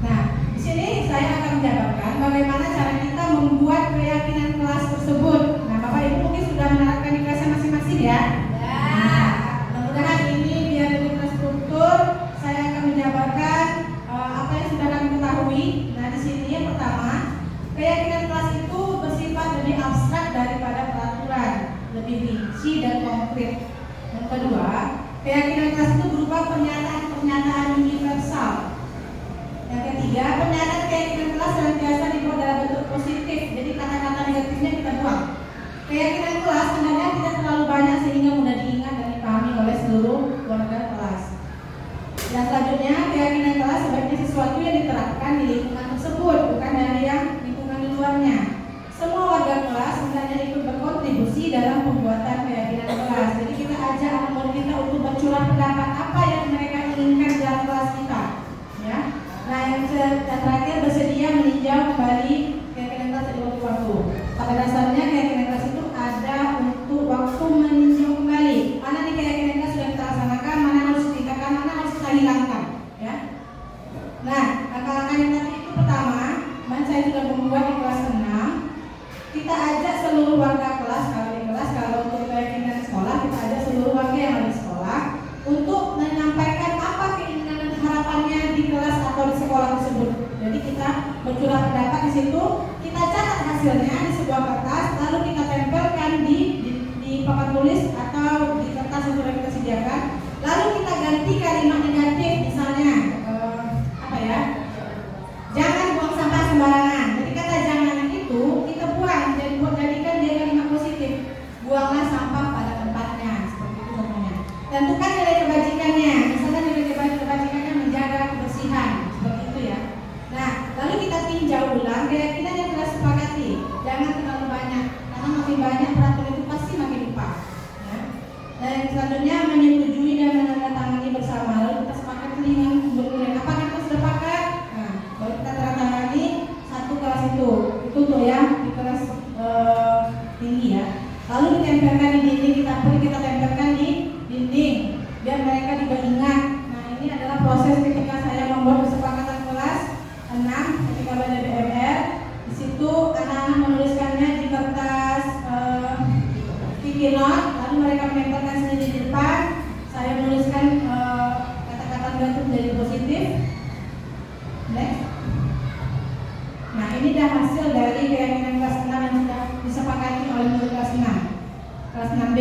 Nah, di sini saya akan menjabarkan bagaimana cara kita membuat keyakinan kelas tersebut. Nah, Bapak Ibu mungkin sudah menerapkan di kelasnya masing-masing ya. Nah, mudah-mudahan ini biar lebih terstruktur. Saya akan menjabarkan apa yang sudah kami ketahui. Nah, di sini yang pertama, keyakinan kelas itu bersifat lebih abstrak daripada peraturan, lebih rinci dan konkret. Yang kedua, keyakinan kelas itu berupa pernyataan-pernyataan universal. Yang ketiga, pernyataan keyakinan kelas senantiasa dibuat dalam bentuk positif, jadi kata-kata negatifnya kita buang. Keyakinan kelas sebenarnya tidak terlalu banyak sehingga mudah diingat dan dipahami oleh seluruh warga kelas. Yang selanjutnya, keyakinan kelas sebaiknya sesuatu yang diterapkan di lingkungan tersebut, bukan dari yang lingkungan di luarnya. Semua warga kelas sebenarnya ikut berkontribusi dalam pembuatan keyakinan kelas. Jadi kita ajak anak murid kita untuk bercurah pendapat apa yang mereka inginkan dalam kelas kita, ya. Nah, yang terakhir bersedia meninjau kembali keyakinan kelas dari waktu-waktu. Pada dasarnya keyakinan kelas itu ada untuk waktu meninjau kembali. Mana nih keyakinan kelas sudah kita laksanakan, mana harus ditingkatkan, mana harus kita hilangkan, ya. Nah, langkah-langkah yang tadi itu pertama, saya sudah membuat di kelas 6. Kita ajak seluruh warga kelas, kalau untuk keyakinan sekolah kita ajak seluruh warga yang ada di sekolah untuk menyampaikan apa keinginan dan harapannya di kelas atau di sekolah tersebut. Jadi kita bercurah pendapat di situ, kita catat hasilnya di sebuah kertas, lalu kita tempelkan di papan tulis atau di kertas yang sudah kita sediakan. Lalu kita ganti kalimat negatif, misalnya jangan buang sampah sembarangan. Jadi kata jangan itu kita buang, jadikan dia kalimat positif. Buanglah sampah pada tempatnya, seperti itu contohnya. Tentukan nilai kebajikannya, misalnya nilai kebajikannya menjaga kebersihan, seperti itu ya. Nah, lalu kita tinjau ulang keyakinan yang telah sepakati. Jangan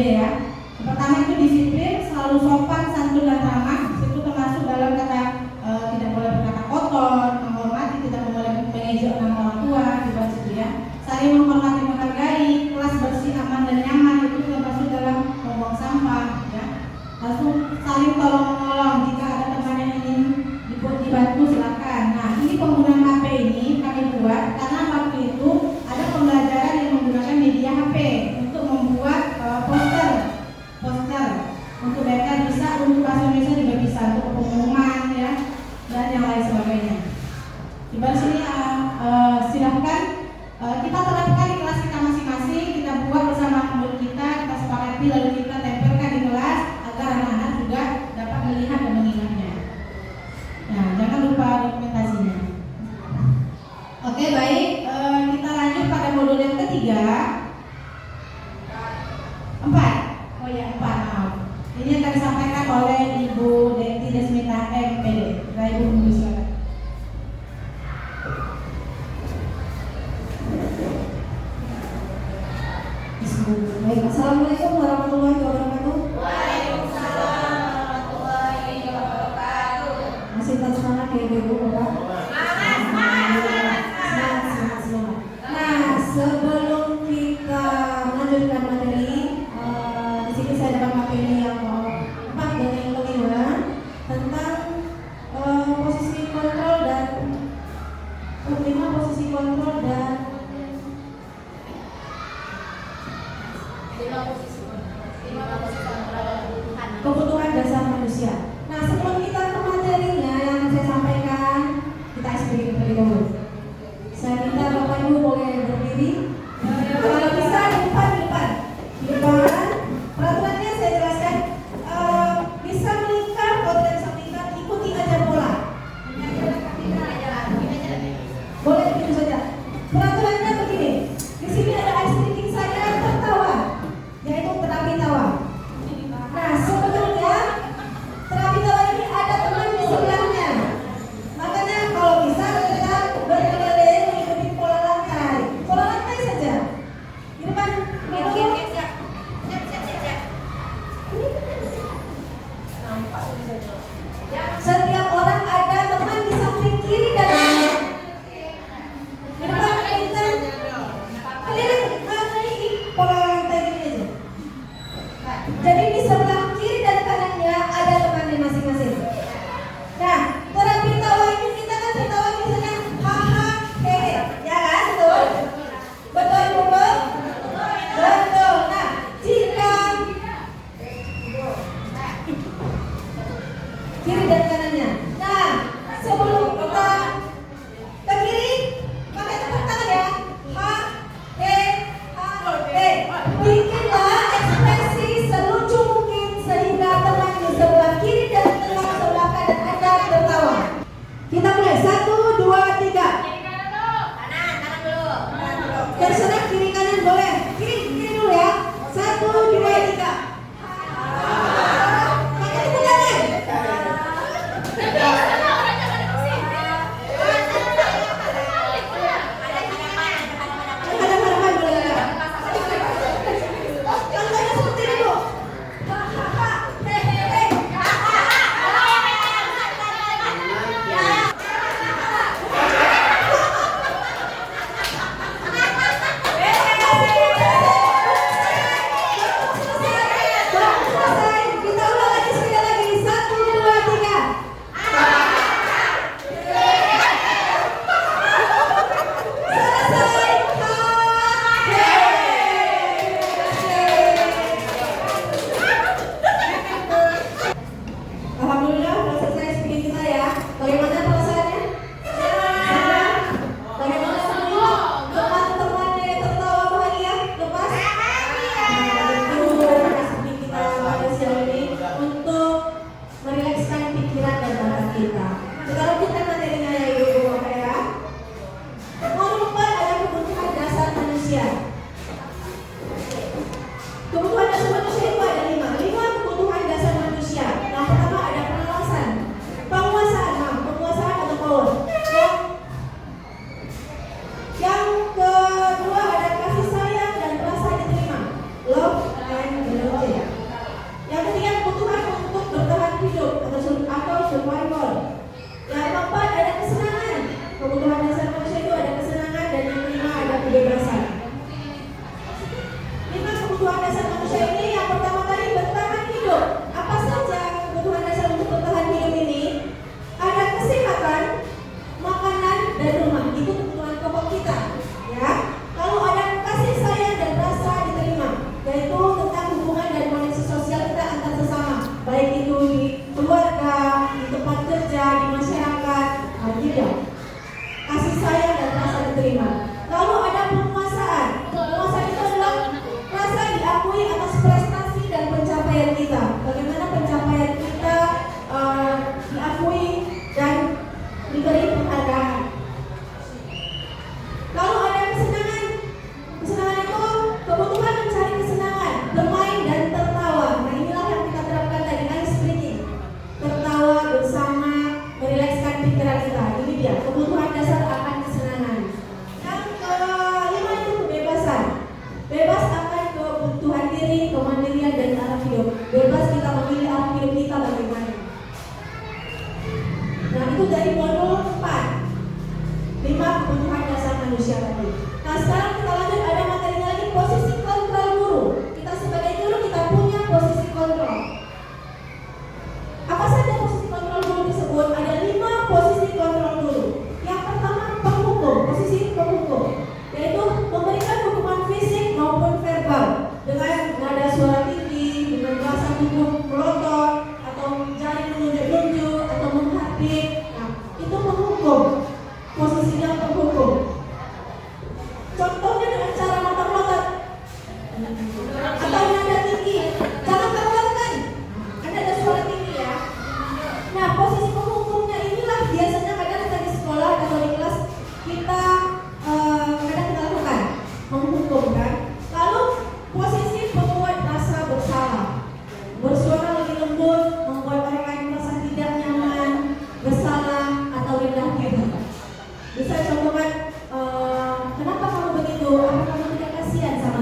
ya. Yang pertama itu disiplin, selalu sopan, santun dan ramah. Itu termasuk dalam kata tidak boleh berkata kotor, menghormati, tidak boleh mengejek orang tua, juga situ ya. Saling menghormati, menghargai, kelas bersih, aman dan nyaman, itu termasuk dalam membuang sampah ya. Langsung saling tolong menolong, jika ada teman yang ingin dibantu silakan. Nah, ini penggunaan HP ini kami buat karena waktu itu ada pembelajaran yang menggunakan media HP untuk membuat poster untuk mereka bisa, untuk bahasa Indonesia juga bisa, untuk pengumuman ya dan yang lain sebagainya. Di bawah sini silahkan kita terapkan di kelas kita masing-masing, kita buat bersama murid kita sepakati, lalu kita tempelkan di kelas agar anak-anak juga dapat melihat dan mengingatnya. Nah, jangan lupa dokumentasinya. Oke, baik, kita lanjut pada modul yang ketiga. 4. Oh ya, 4, maaf. Ini akan disampaikan oleh Ibu Deti Desmita MPD. Ibu Guru, silakan. Baik, Assalamualaikum warahmatullahi wabarakatuh. Waalaikumsalam warahmatullahi wabarakatuh. Masih tetap semangat ya Ibu Bapak? Semangat. Nah, sebelum kita melanjutkan materi, di sini saya dapat materi yang keempat dan yang kelima tentang posisi kontrol dan kebutuhan dasar manusia. Nah, sebelum kita ke materinya yang akan saya sampaikan, kita explain terlebih dahulu. Saya minta Bapak Ibu boleh berdiri. Kalau bisa di depan. Peraturannya saya jelaskan. Bisa melingkar, kalau tidak bisa melingkar, ikuti aja pola. Boleh begitu saja. Peraturannya begini. Di sini ada ice breaking saya tertawa, yaitu terapi tawa. Nah, sebetulnya terapi tawa ini ada teman di sebelahnya. Makanya kalau bisa kita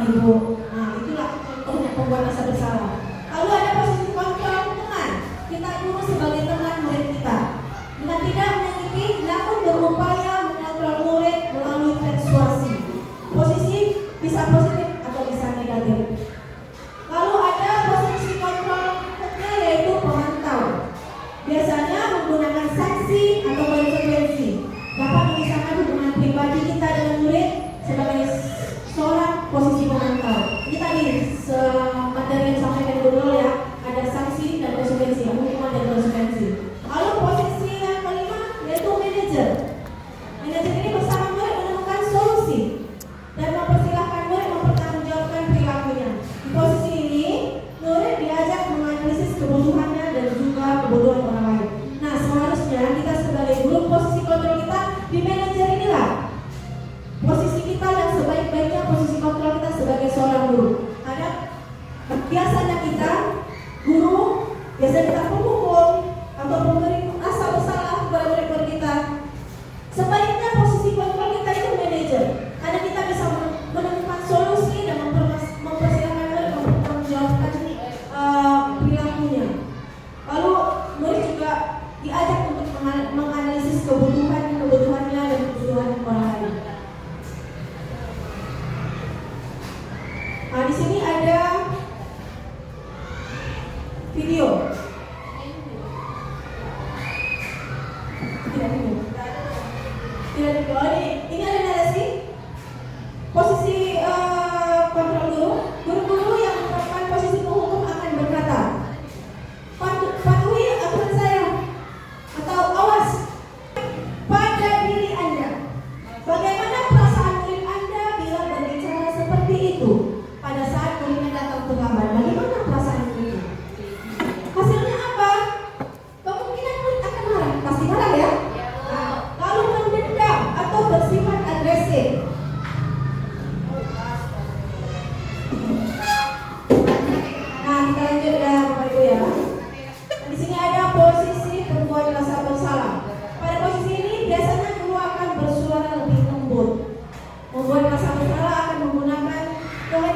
Ibu. Nah, itulah contohnya pembuat rasa bersalah. Lalu ada posisi kontrol teman. Kita guru sebagai teman murid kita. Dengan tidak menyakiti, namun berupaya mengontrol murid melalui persuasi. Posisi bisa positif atau bisa negatif. Lalu ada posisi kontrol berikutnya yaitu pemantau. Biasanya menggunakan sanksi atau konsekuensi. Dapat memisahkan hubungan pribadi kita dengan murid sebagai seorang posisi pemantau. Ini tadi materi yang disampaikan dulu ya, ada sanksi dan konsekuensi, hukuman dan konsekuensi. Lalu posisi yang kelima yaitu manajer. Manajer ini bersama murid menemukan solusi dan mempersilahkan murid mempertanggungjawabkan perilakunya. Di posisi ini, murid diajak menganalisis kebutuhannya dan juga kebutuhan orang lain. Nah, seharusnya kita sebagai guru posisi kontrol kita di manajer inilah. Posisi kita yang sebaik-baiknya posisi kontrol kita sebagai seorang guru. Ada biasanya kita guru, biasanya kita penghukum atau memberi rasa bersalah kepada murid-murid kita. Sebaliknya posisi kontrol kita itu manajer, karena kita bisa menemukan solusi dan mempersilahkan murid mempertanggungjawabkan perilakunya. Lalu murid juga diajak untuk menganalisis kebutuhannya dan kebutuhan orang lain. Nah, di sini ada video. Tidak video. Ini ada narasi. Posisi kontrol guru yang merupakan posisi penghukum akan berkata, patuhi aturan saya atau awas pada diri Anda. Bagaimana perasaan murid Anda bila berbicara seperti itu? Pada saat muridnya datang terlambat, bagaimana perasaan itu? Hasilnya apa? Kemungkinan murid akan marah, pasti marah ya? Nah, lalu mendendam atau bersifat agresif. Nah, kita lanjut ya Bapak Ibu ya. Nah, di sini ada posisi pembuat rasa bersalah. Pada posisi ini biasanya guru akan bersuara lebih lembut. Membuat rasa bersalah akan menggunakan kehendak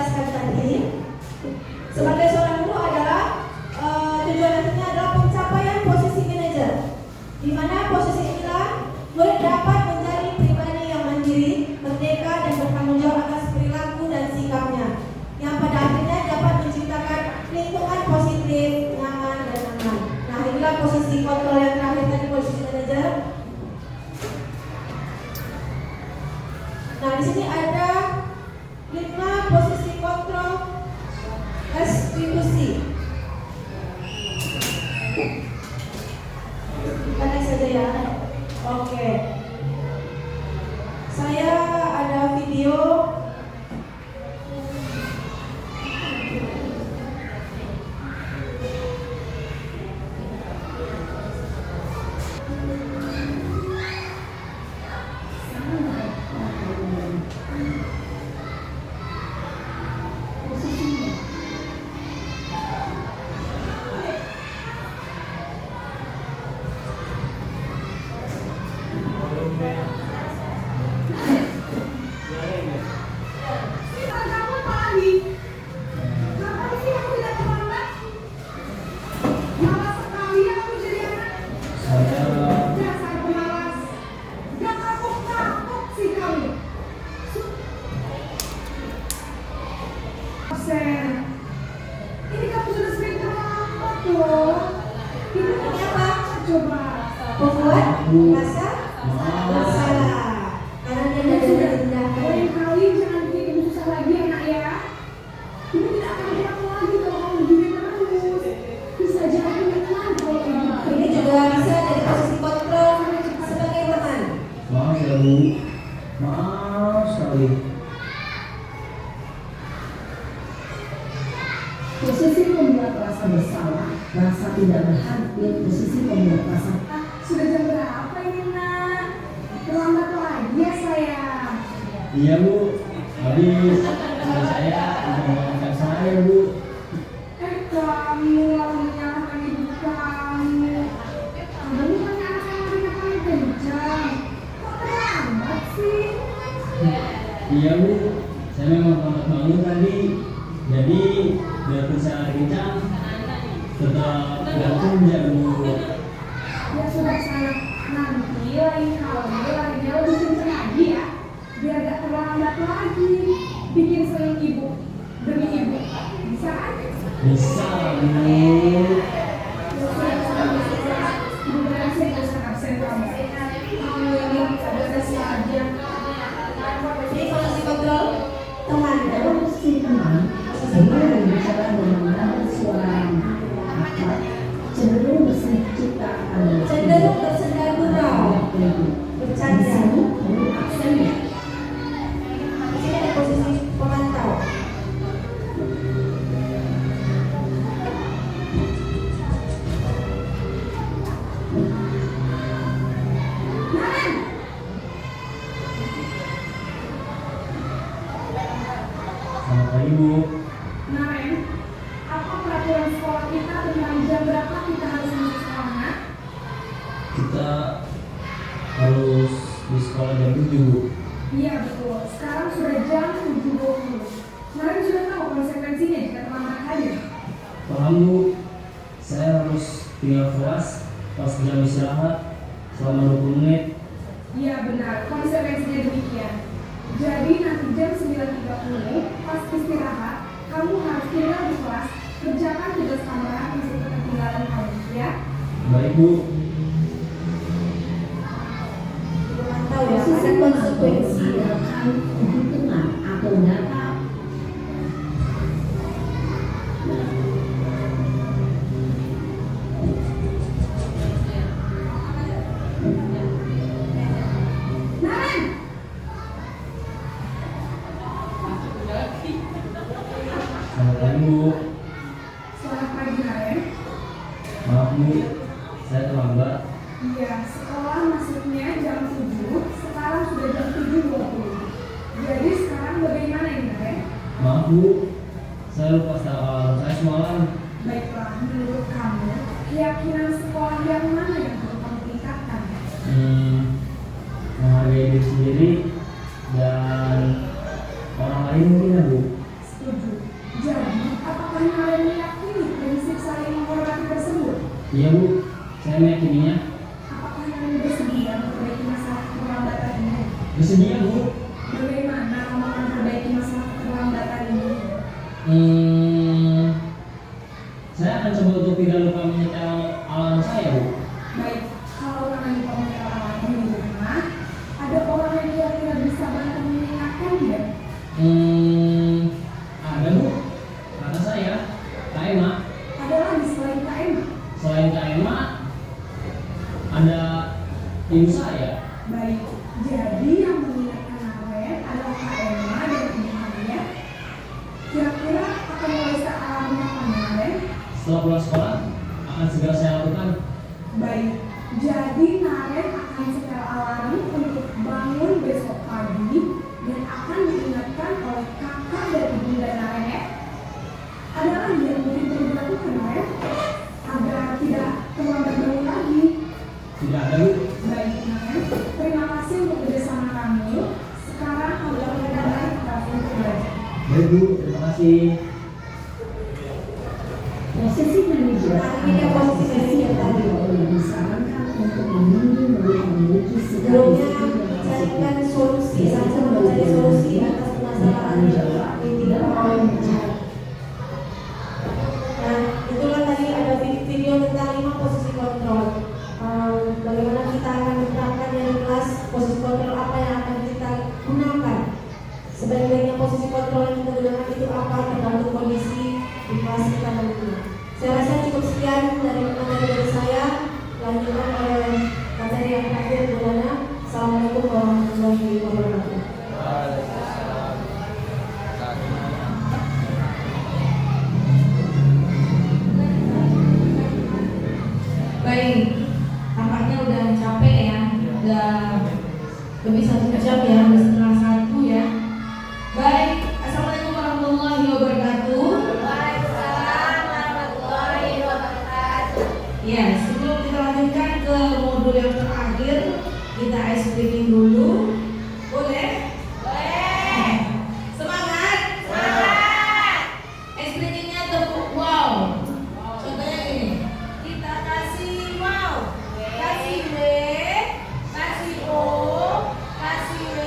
jelaskan tadi, sebagai seorang guru adalah tujuan nantinya adalah pencapaian posisi manajer, di mana posisi inilah murid dapat menjadi pribadi yang mandiri, merdeka dan bertanggung jawab atas perilaku dan sikapnya, yang pada akhirnya dapat menciptakan lingkungan positif, nyaman dan aman. Nah, inilah posisi kontrol yang terakhir tadi, posisi manajer. Nah, di sini ada 5 posisi kontrol restitusi. Kita saja ya. Oke. Saya ada video. Ini kamu sudah sering terlambat loh. Ini apa? Coba. Pembuat merasa bersalah karena dia sudah dendam. Lain kali jangan bikin susah lagi anak ya. Ini tidak akan berlaku lagi kalau kamu begini terus. Bisa jadi teman kalau kamu. Ini juga bisa dari posisi kontrol sebagai teman. Maaf ya Bu, maaf sekali. Posisi pembuat rasa bersalah, rasa tidak berhadir, posisi pembuat rasa. Sudah jam berapa ini nak? Terlambat lagi ya sayang. Iya Bu, habis saya mendoakan saya Bu. Kamu lalu menyalahkan ibu kamu. Kamu bukan anak yang lebih paling kencang. Kok terlambat sih? Iya Bu, saya memang terlambat bangun tadi. Jadi biarpun saya kencang, tetap gantung ya Bu. Ya sudah sana, nanti lain kali larinya lebih kencang lagi ya, biar gak terlambat lagi. Bikin seling ibu demi ibu, bisa kan? Bisa Bu. Ibu berhasil dosa absen kamu. Kamu yang ada saja. Ini posisi kontrol teman. Posisi teman, sebelum berbicara dengan suara apa, cenderung menciptakan Cenderung bersenda gurau, bercanda. Ini aksennya. Di sini ada posisi pemantau. Selamat pagi Bu. Naren, apa peraturan sekolah kita tentang jam berapa kita harus masuk sekolah? Kita harus di sekolah jam 7 Bu. Iya betul, sekarang sudah jam 7.20. Naren sudah tahu konsekuensinya jika terlambat hadir. Paham Bu, saya harus tinggal kelas pas jam istirahat selama 20 menit. Iya benar, konsekuensinya demikian. Jadi nanti jam 9.30 pas istirahat, kamu harus tinggal di kelas, kerjakan tugas tambahan untuk ketinggalan kamu, ya? Baik Bu. Pemantau ya, Posisi ada konsekuensi. menghasilkan hitungan atau data. Naren! Selamat pagi Bu. Selamat pagi Naren. Maaf Bu, saya terlambat. Iya, sekolah masuknya jam 7, sekarang sudah jam 7.20. Jadi sekarang bagaimana ini Naren? Maaf Bu, saya lupa start alarm saya semalam. Baiklah, menurut kamu, keyakinan sekolah yang mana yang perlu kamu tingkatkan? Menghargai diri sendiri dan orang lain mungkin ya Bu. Setuju. Iya Bu, saya meyakininya. Apakah kalian bersedia memperbaiki masalah keterlambatan ini? Bersedia Bu. Bagaimana kamu akan memperbaiki masalah keterlambatan ini? Saya akan coba untuk tidak lupa menyetel alarm saya Bu. Baik, kalau kalian lupa menyetel alarm di rumah, ada orang yang kira-kira bisa bantu mengingatkan tidak? Ada Bu. Kata saya, Kak Emma. Ada lagi selain Kak Emma? Selain Kak Emma, ada ibu saya. Baik, jadi yang mengingatkan Naren adalah Kak Emma dan ibu kalian. Kira-kira akan mulai set alarmnya kapan Naren? Setelah pulang sekolah, akan segera saya lakukan. Baik, jadi Naren akan setel alarm untuk bangun besok pagi dan akan diingatkan oleh kakak dan ibunda Naren ya. Ada lagi yang mungkin perlu dilakukan Naren agar tidak terlambat bangun lagi? Tidak ada Bu. Baik Naren, terima kasih untuk kerjasama kamu. Sekarang kamu akan kembali ke kelas untuk belajar. Baik Bu, terima kasih. Posisi manajer adalah posisi yang disarankan untuk membimbing mereka memiliki segala Sebelumnya mencarikan solusi, sama mencari solusi atas permasalahan yang tidak mau bicara. Nah, itulah tadi ada video tentang 5 posisi kontrol. Bagaimana kita akan menerapkan di kelas, posisi kontrol apa yang akan kita gunakan. Sebaik-baiknya posisi kontrol yang kita gunakan itu apa tergantung kondisi di kelas kita nanti. Saya rasa cukup sekian dari materi dari saya. Lanjutkan oleh materi yang terakhir Bu Nana. Assalamualaikum warahmatullahi wabarakatuh. Baik, tampaknya udah capek ya, udah lebih 1 jam ya, udah setengah 1 ya. Baik, assalamualaikum warahmatullahi wabarakatuh. Waalaikumsalam warahmatullahi wabarakatuh. Ya, sebelum kita lanjutkan ke modul yang terakhir, kita ice breaking dulu. Boleh? Boleh. Semangat? Semangat. Ice breakingnya tepuk wow. Contohnya gini. Kita kasih wow, kasih W, kasih O, kasih W,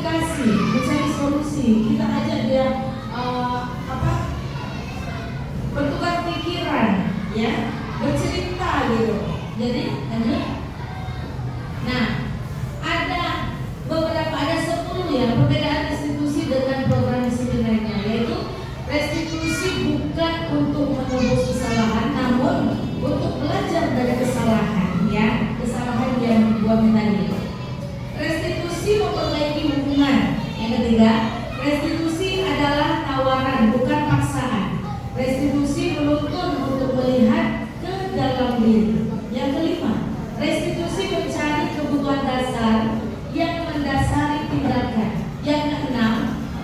komunikasi, mencari solusi. Kita ajak dia bertukar pikiran, ya, bercerita gitu. Jadi, nah, ada 10 ya perbedaan restitusi dengan program disiplinnya, yaitu restitusi bukan untuk menebus kesalahan, namun untuk belajar dari kesalahan, ya, kesalahan yang dibuat tadi. Restitusi memperbaiki hubungan. Yang ketiga, restitusi adalah tawaran bukan paksaan. Restitusi menuntun untuk melihat ke dalam diri. Yang kelima, restitusi mencari kebutuhan dasar yang mendasari tindakan. Yang keenam,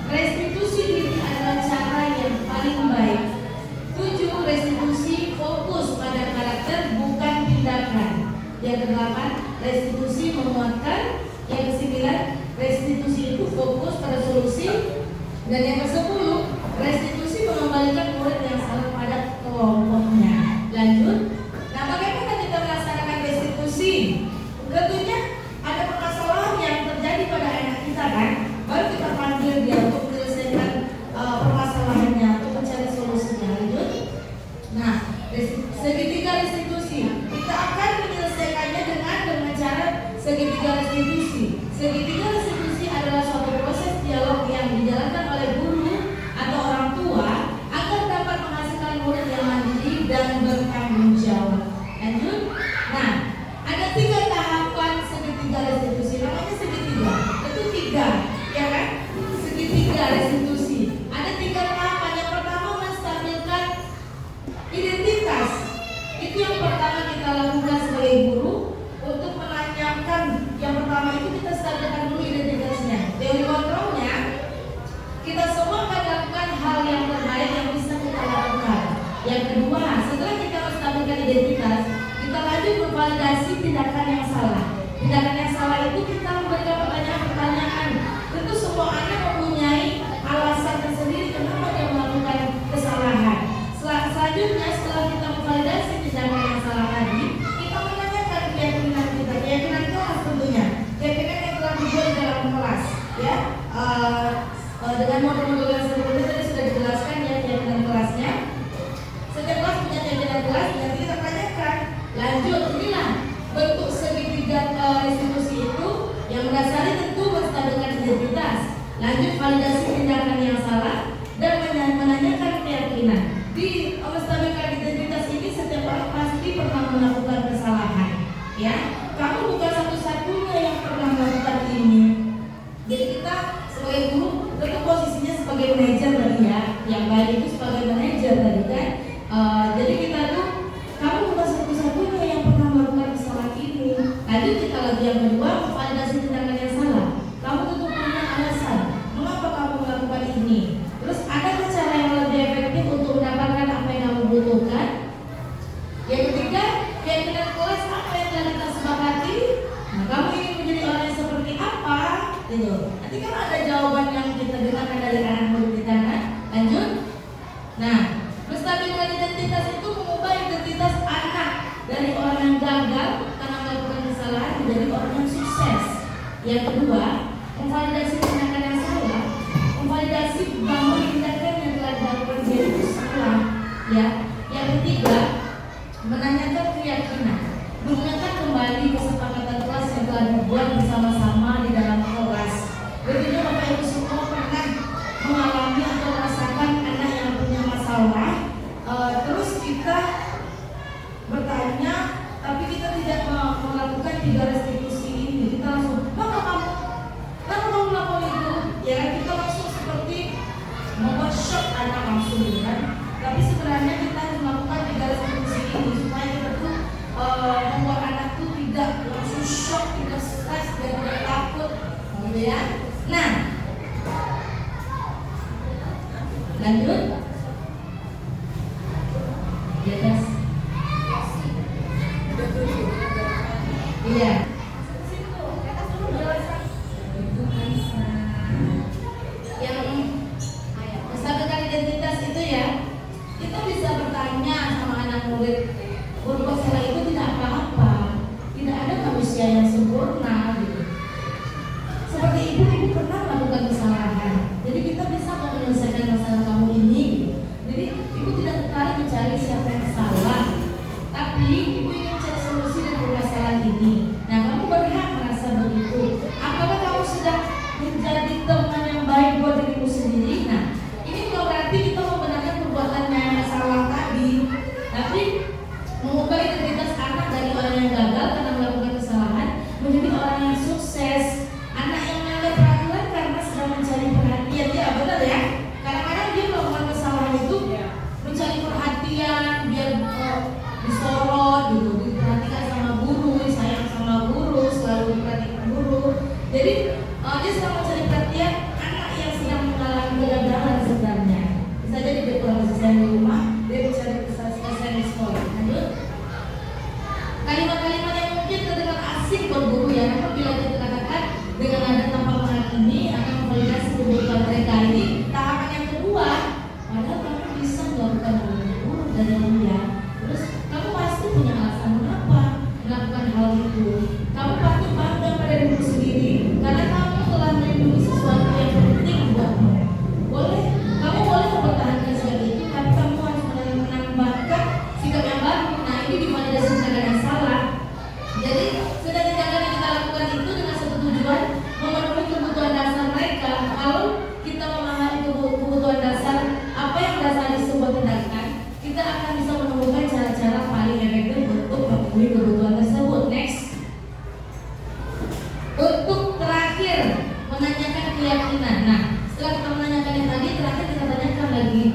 restitusi diri adalah cara yang paling baik. 7, restitusi fokus pada karakter bukan tindakan. Yang kedelapan, restitusi menguatkan. Yang kesembilan, restitusi itu fokus pada solusi. Dan yang ke-10, restitusi mengembalikan murid yang salah pada kelompoknya. Lanjut. Nah, bagaimana kita melaksanakan restitusi? Tentunya ada permasalahan yang terjadi pada anak kita kan, baru kita panggil dia untuk menyelesaikan permasalahannya, untuk mencari solusinya. Lanjut. Nah, segitiga restitusi kita akan menyelesaikannya dengan cara segitiga restitusi. Segitiga restitusi adalah suatu proses dialog yang dijalankan oleh guru atau orang tua agar dapat menghasilkan murid yang mandiri dan bertanggung jawab. Lanjut. Nah, ada 3 tahapan segitiga restitusi. Namanya segitiga. Itu 3, ya kan? Segitiga restitusi. Ada 3 tahapan. Yang pertama, menstabilkan identitas. Itu yang pertama kita lakukan sebagai guru untuk menanyakan. Yang pertama itu kita stabilkan dulu identitasnya. Teori kontrolnya, kita semua akan lakukan hal yang terbaik yang bisa kita lakukan. Yang kedua, setelah kita menstabilkan identitas, kita lanjut memvalidasi tindakan yang salah. Tindakan yang salah itu kita memberikan pertanyaan-pertanyaan. Tentu semua anak mempunyai alasan tersendiri kenapa dia melakukan kesalahan. Selanjutnya, setelah kita memvalidasi tindakan yang salah tadi, kita menanyakan keyakinan kita, keyakinan kelas tentunya, keyakinan yang telah dibuat di dalam kelas, ya. Dengan modul-modul yang sebelumnya tadi sudah dijelaskan ya keyakinan kelasnya. Setiap kelas punya keyakinan kelas, nanti kita tanyakan. Lanjut, inilah bentuk segitiga restitusi itu yang mendasari tentu menstabilkan identitas. Lanjut, validasi tindakan yang salah dan menanyakan keyakinan. Di menstabilkan identitas ini setiap orang pasti pernah melakukan kesalahan, ya. Kamu bukan satu-satunya yang pernah melakukan ini. Jadi kita sebagai guru tentu posisinya sebagai manajer tadi ya, yang baik itu sebagai manajer tadi kan. Jadi kita tuh, kamu bukan satu-satunya yang pernah melakukan kesalahan ini. Lanjut kita lagi yang kedua, validasi tindakan yang salah. Kamu tentu punya alasan mengapa kamu melakukan ini. Terus ada cara yang lebih efektif untuk mendapatkan apa yang kamu butuhkan. Yang ketiga, keyakinan kelas apa yang telah kita sepakati. Nah, kamu ingin menjadi orang yang seperti apa? Gitu. Nanti kan ada jawaban yang kita dengarkan dari anak murid kita kan. Lanjut. Nah, menstabilkan identitas itu mengubah identitas anak dari orang yang gagal karena melakukan kesalahan menjadi orang yang sukses. Yang kedua, memvalidasi tindakan yang salah, memvalidasi bahwa tindakan yang telah dilakukan dia itu salah. Ya. Yang ketiga, menanyakan keyakinan, menggunakan kembali kesepakatan kelas yang telah dibuat bersama-sama di dalam kelas. Tentunya Bapak Ibu semua pernah mengalami atau merasakan anak yang punya masalah. Terus kita bertanya, tapi kita tidak melakukan 3 restitusi ini. Kita langsung, kenapa kamu melakukan itu? Ya, kita langsung seperti membuat shock anak langsung, kan? Tapi sebenarnya kita harus melakukan 3 restitusi ini supaya kita tuh membuat anak tuh tidak langsung shock, tidak stres, dan tidak takut, gitu ya. Nah, lanjut. Di atas. Iya. Yang menstabilkan identitas itu ya, kita bisa bertanya sama anak murid, berbuat salah itu tidak apa-apa, tidak ada manusia yang sempurna gitu. Seperti ibu pernah buat guru ya. Apabila kita katakan dengan ada tanpa pengamat ini akan memvalidasi kebutuhan mereka ini tahapan yang kedua. Padahal kamu bisa melakukan hal itu dan ya. Terus kamu pasti punya alasan mengapa melakukan hal itu. Kamu patut bangga pada diri sendiri karena kamu telah melindungi sesuatu yang penting buatmu. Kamu boleh mempertahankan sikap itu, tapi kamu harus menambahkan sikap yang baru. Nah, ini divalidasi tindakan yang salah. Jadi, sudah tindakan yang kita lakukan itu dengan satu tujuan memenuhi kebutuhan dasar mereka. Kalau kita memahami kebutuhan dasar apa yang mendasari sebuah tindakan, kita akan bisa menemukan cara-cara paling efektif untuk memenuhi kebutuhan tersebut. Next. Untuk terakhir, menanyakan keyakinan. Nah, setelah kita menanyakan yang tadi, terakhir kita tanyakan lagi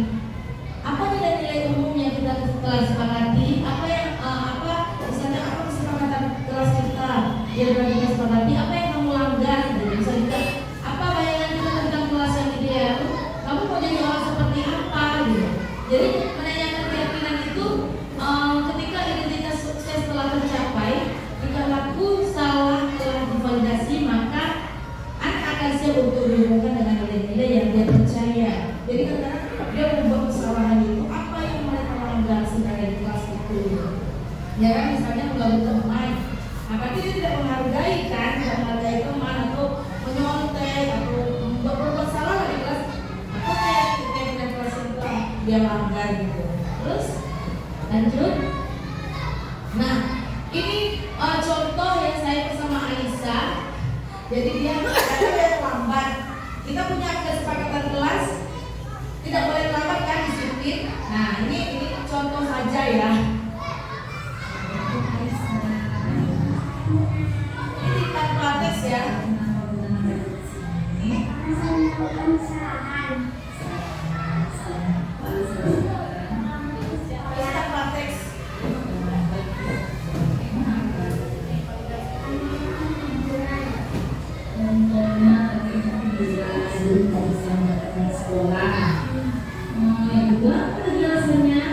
apa nilai-nilai umum yang kita telah sepakati, misalnya apa kesepakatan kelas kita yang telah kita sepakati, apa yang kamu langgar, gitu. Misalnya apa bayangan kita tentang kelas yang ideal, kamu mau jadi orang seperti apa, gitu. Jadi menanyakan keyakinan itu ketika identitas sukses telah tercapai, jika laku salah telah divalidasi, maka anak akan siap untuk dihubungkan dengan nilai-nilai yang dia percaya. Jadi kadang-kadang dia membuat kesalahan itu apa yang mereka langgar sebagai kelas itu. Ya kan, misalnya mengganggu teman, apalagi dia tidak menghargai kan, tidak menghargai teman atau menyontek atau berbuat salah di kelas, apa kayak kelas itu dia langgar gitu. Terus lanjut. Nah, ini contoh yang saya bersama Aisyah. Jadi dia terlambat. Kita punya kesepakatan kelas tidak boleh terlambat kan, disiplin. Nah, ini contoh saja ya. Ini tanpa teks ya. Ini tanpa teks. Yang kedua, apa penjelasannya?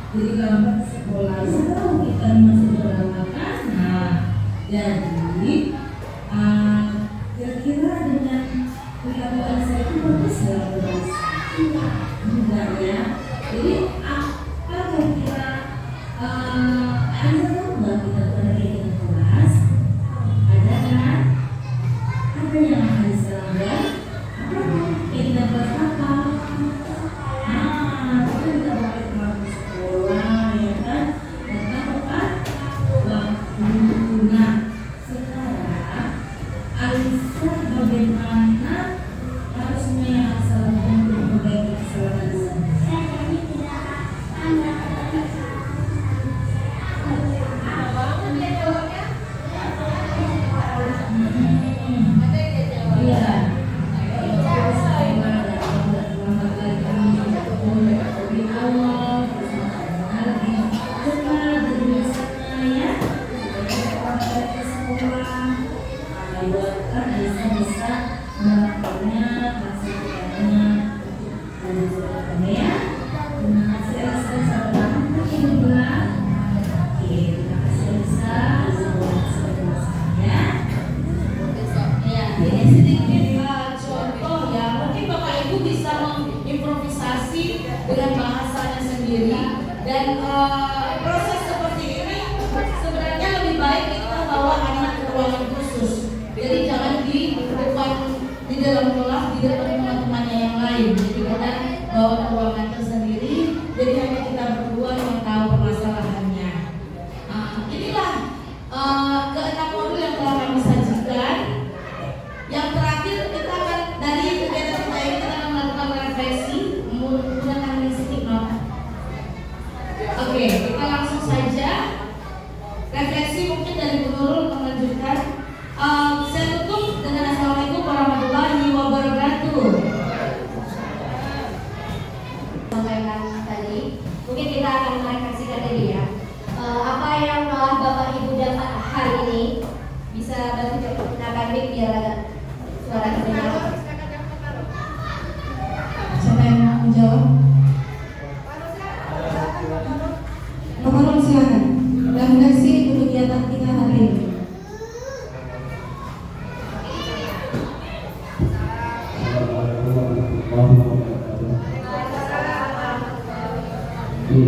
Jadi lambat sekolah setelah kita masih berangkat. Nah, jadi kira-kira dengan perlakuan saya itu bagus ya, enggak ya. Jadi apa kira-kira Anda tahu nggak kita pergi ke kelas? Ada kan? Apa yang harus dilakukan? Apa kita berapa? Kita pakai teman sekolah ya kan? Kita tepat waktu. Nah, sekarang Alisa bagaimana harusnya yang salah untuk memperbaiki kesalahan saya? Dengan bahasanya sendiri dan proses seperti ini sebenarnya lebih baik kita bawa anak ke ruangan khusus. Jadi jangan di depan, di dalam kelas, di depan teman-temannya yang lain. Jadi kita bawa ke ruangan tersendiri. Jadi hanya kita berdua yang tahu permasalahannya. Inilah keenam modul yang telah kami sajikan. Yang terakhir kita akan dari kegiatan kita ini kita akan melakukan refleksi menggunakan stick note. Oke, kita langsung saja refleksi mungkin dari Bu Nurul melanjutkan. Saya tutup dengan assalamualaikum warahmatullahi wabarakatuh. Sampaikan tadi, mungkin kita akan merefleksikan tadi ya. Apa yang telah Bapak Ibu dapat hari ini, bisa bantu gunakan mic biar ada suara terdengar. Siapa yang mau menjawab? Tadi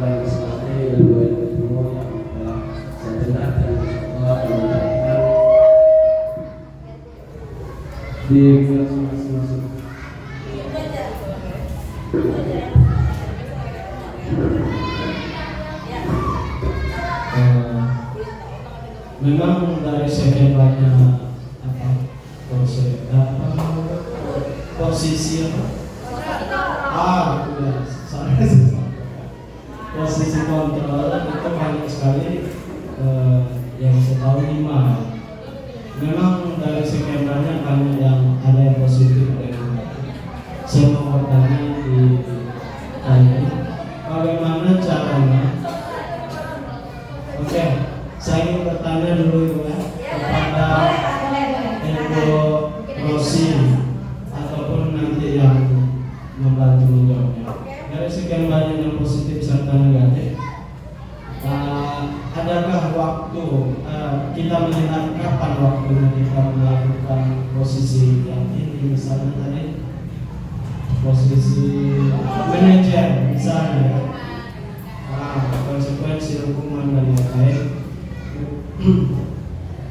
baik seperti ilmu-ilmu yang telah saya dengar dan coba menyampaikan di kelas masing-masing. Memang dari sekian banyak posisi posisi kontrol itu banyak sekali, yang saya tahu 5. Memang dari sekian banyak yang ada yang positif dan negatif. Saya mau bertanya bagaimana caranya? Oke, saya ingin bertanya dulu ya kepada Ibu Rosi ataupun nanti yang membantu menjawabnya. Dari sekian banyak yang positif serta negatif, adakah waktu kita melihat kapan waktunya kita melakukan posisi yang ini, misalnya tadi posisi manajer misalnya, konsekuensi hukuman dan lain-lain.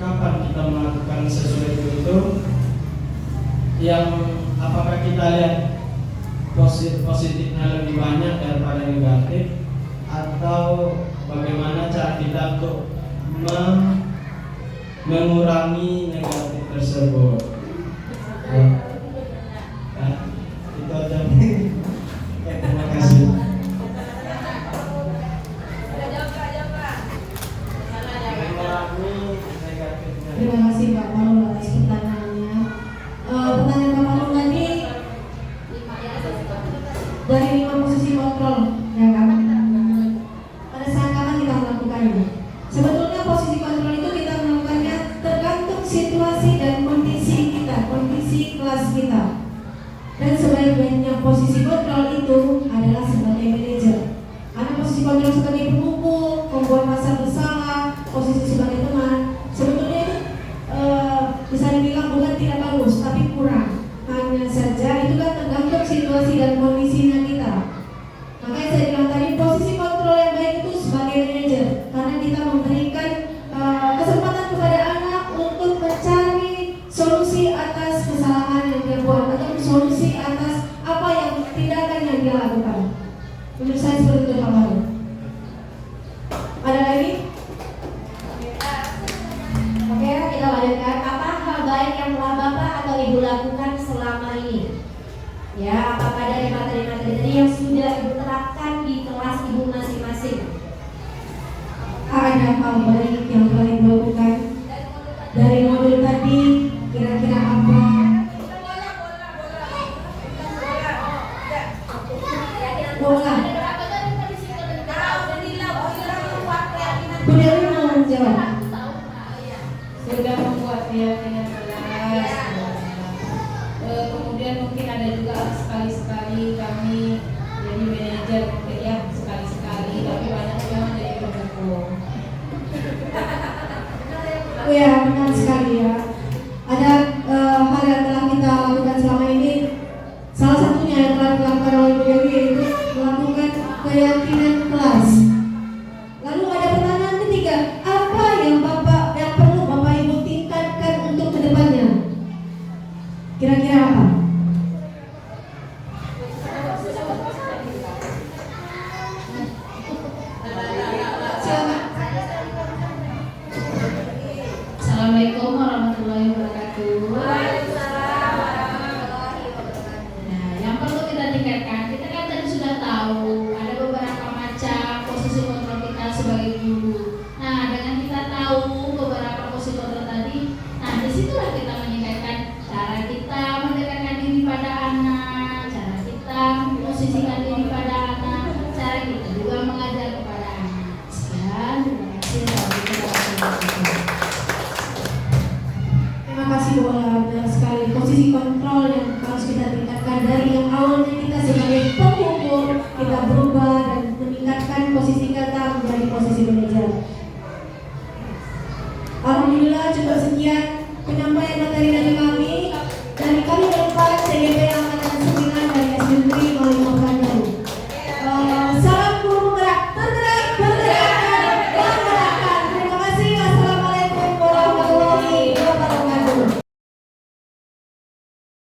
Kapan kita melakukan sesuatu itu, yang apakah kita lihat positifnya lebih banyak daripada negatif, atau bagaimana cara kita untuk mengurangi negatif tersebut? Itu aja. Terima kasih. Terima kasih Pak Marul atas pertanyaannya. Pertanyaan Pak Marul tadi dari 5 posisi kontrol yang kan pada saat kapan kita melakukannya. Sebetulnya posisi kontrol itu kita melakukannya tergantung situasi dan kondisi kita, kondisi kelas kita. Dan sebaik-baiknya posisi kontrol itu adalah sebagai manajer. Ada posisi kontrol sebagai pemukul, pembuat pasar bersalah, posisi sebagai teman. Sebetulnya itu bisa dibilang bukan tidak bagus, tapi kurang. Hanya saja itu kan tergantung situasi dan kondisinya kita. Makanya saya bilang tadi posisi kontrol yang baik itu sebagai manajer, karena kita memberikan kesempatan kepada anak untuk mencari solusi atas kesalahan yang dia buat atau solusi atas apa yang tindakan yang dia lakukan. Menurut saya seperti itu Pak Marul. Ada lagi? Oke, kita lanjutkan. Apa hal baik yang telah Bapak atau Ibu lakukan selama ini? Ya, apakah dari materi-materi tadi yang sudah Ibu terapkan di kelas Ibu masing-masing? Ada hal baik yang telah Ibu lakukan dari modul tadi, kira-kira apa? Bola. Bu Dewi mau menjawab. Sudah membuat keyakinan kelas. Kemudian mungkin ada juga sekali-sekali kami jadi manajer, mungkin ya sekali-sekali, tapi banyak yang jadi pemukul. Oh ya, benar sekali ya. Ada hal yang telah kita lakukan selama ini. Salah satunya yang telah dilakukan oleh Bu Dewi yaitu melakukan keyakinan kelas. Lalu ada pertanyaan ketiga, apa yang perlu Bapak Ibu tingkatkan untuk kedepannya? Kira-kira apa? Assalamualaikum warahmatullahi wabarakatuh. Nah, yang perlu kita tingkatkan, kita kan tadi sudah tahu ada beberapa macam posisi kontrol kita sebagai guru. Nah, dengan kita tahu beberapa posisi kontrol tadi, nah disitulah kita meningkatkan cara kita mendekatkan diri pada anak, cara kita memposisikan diri pada anak, cara kita juga mengajar kepada anak. Sekian, terima kasih. Terima kasih Bola, benar sekali. Posisi kontrol yang harus kita tingkatkan dari yang awalnya kita sebagai pemukul, kita berubah dan meningkatkan posisi kita menjadi posisi manajer. Alhamdulillah cukup sekian penyampaian materi dari kami berempat CGP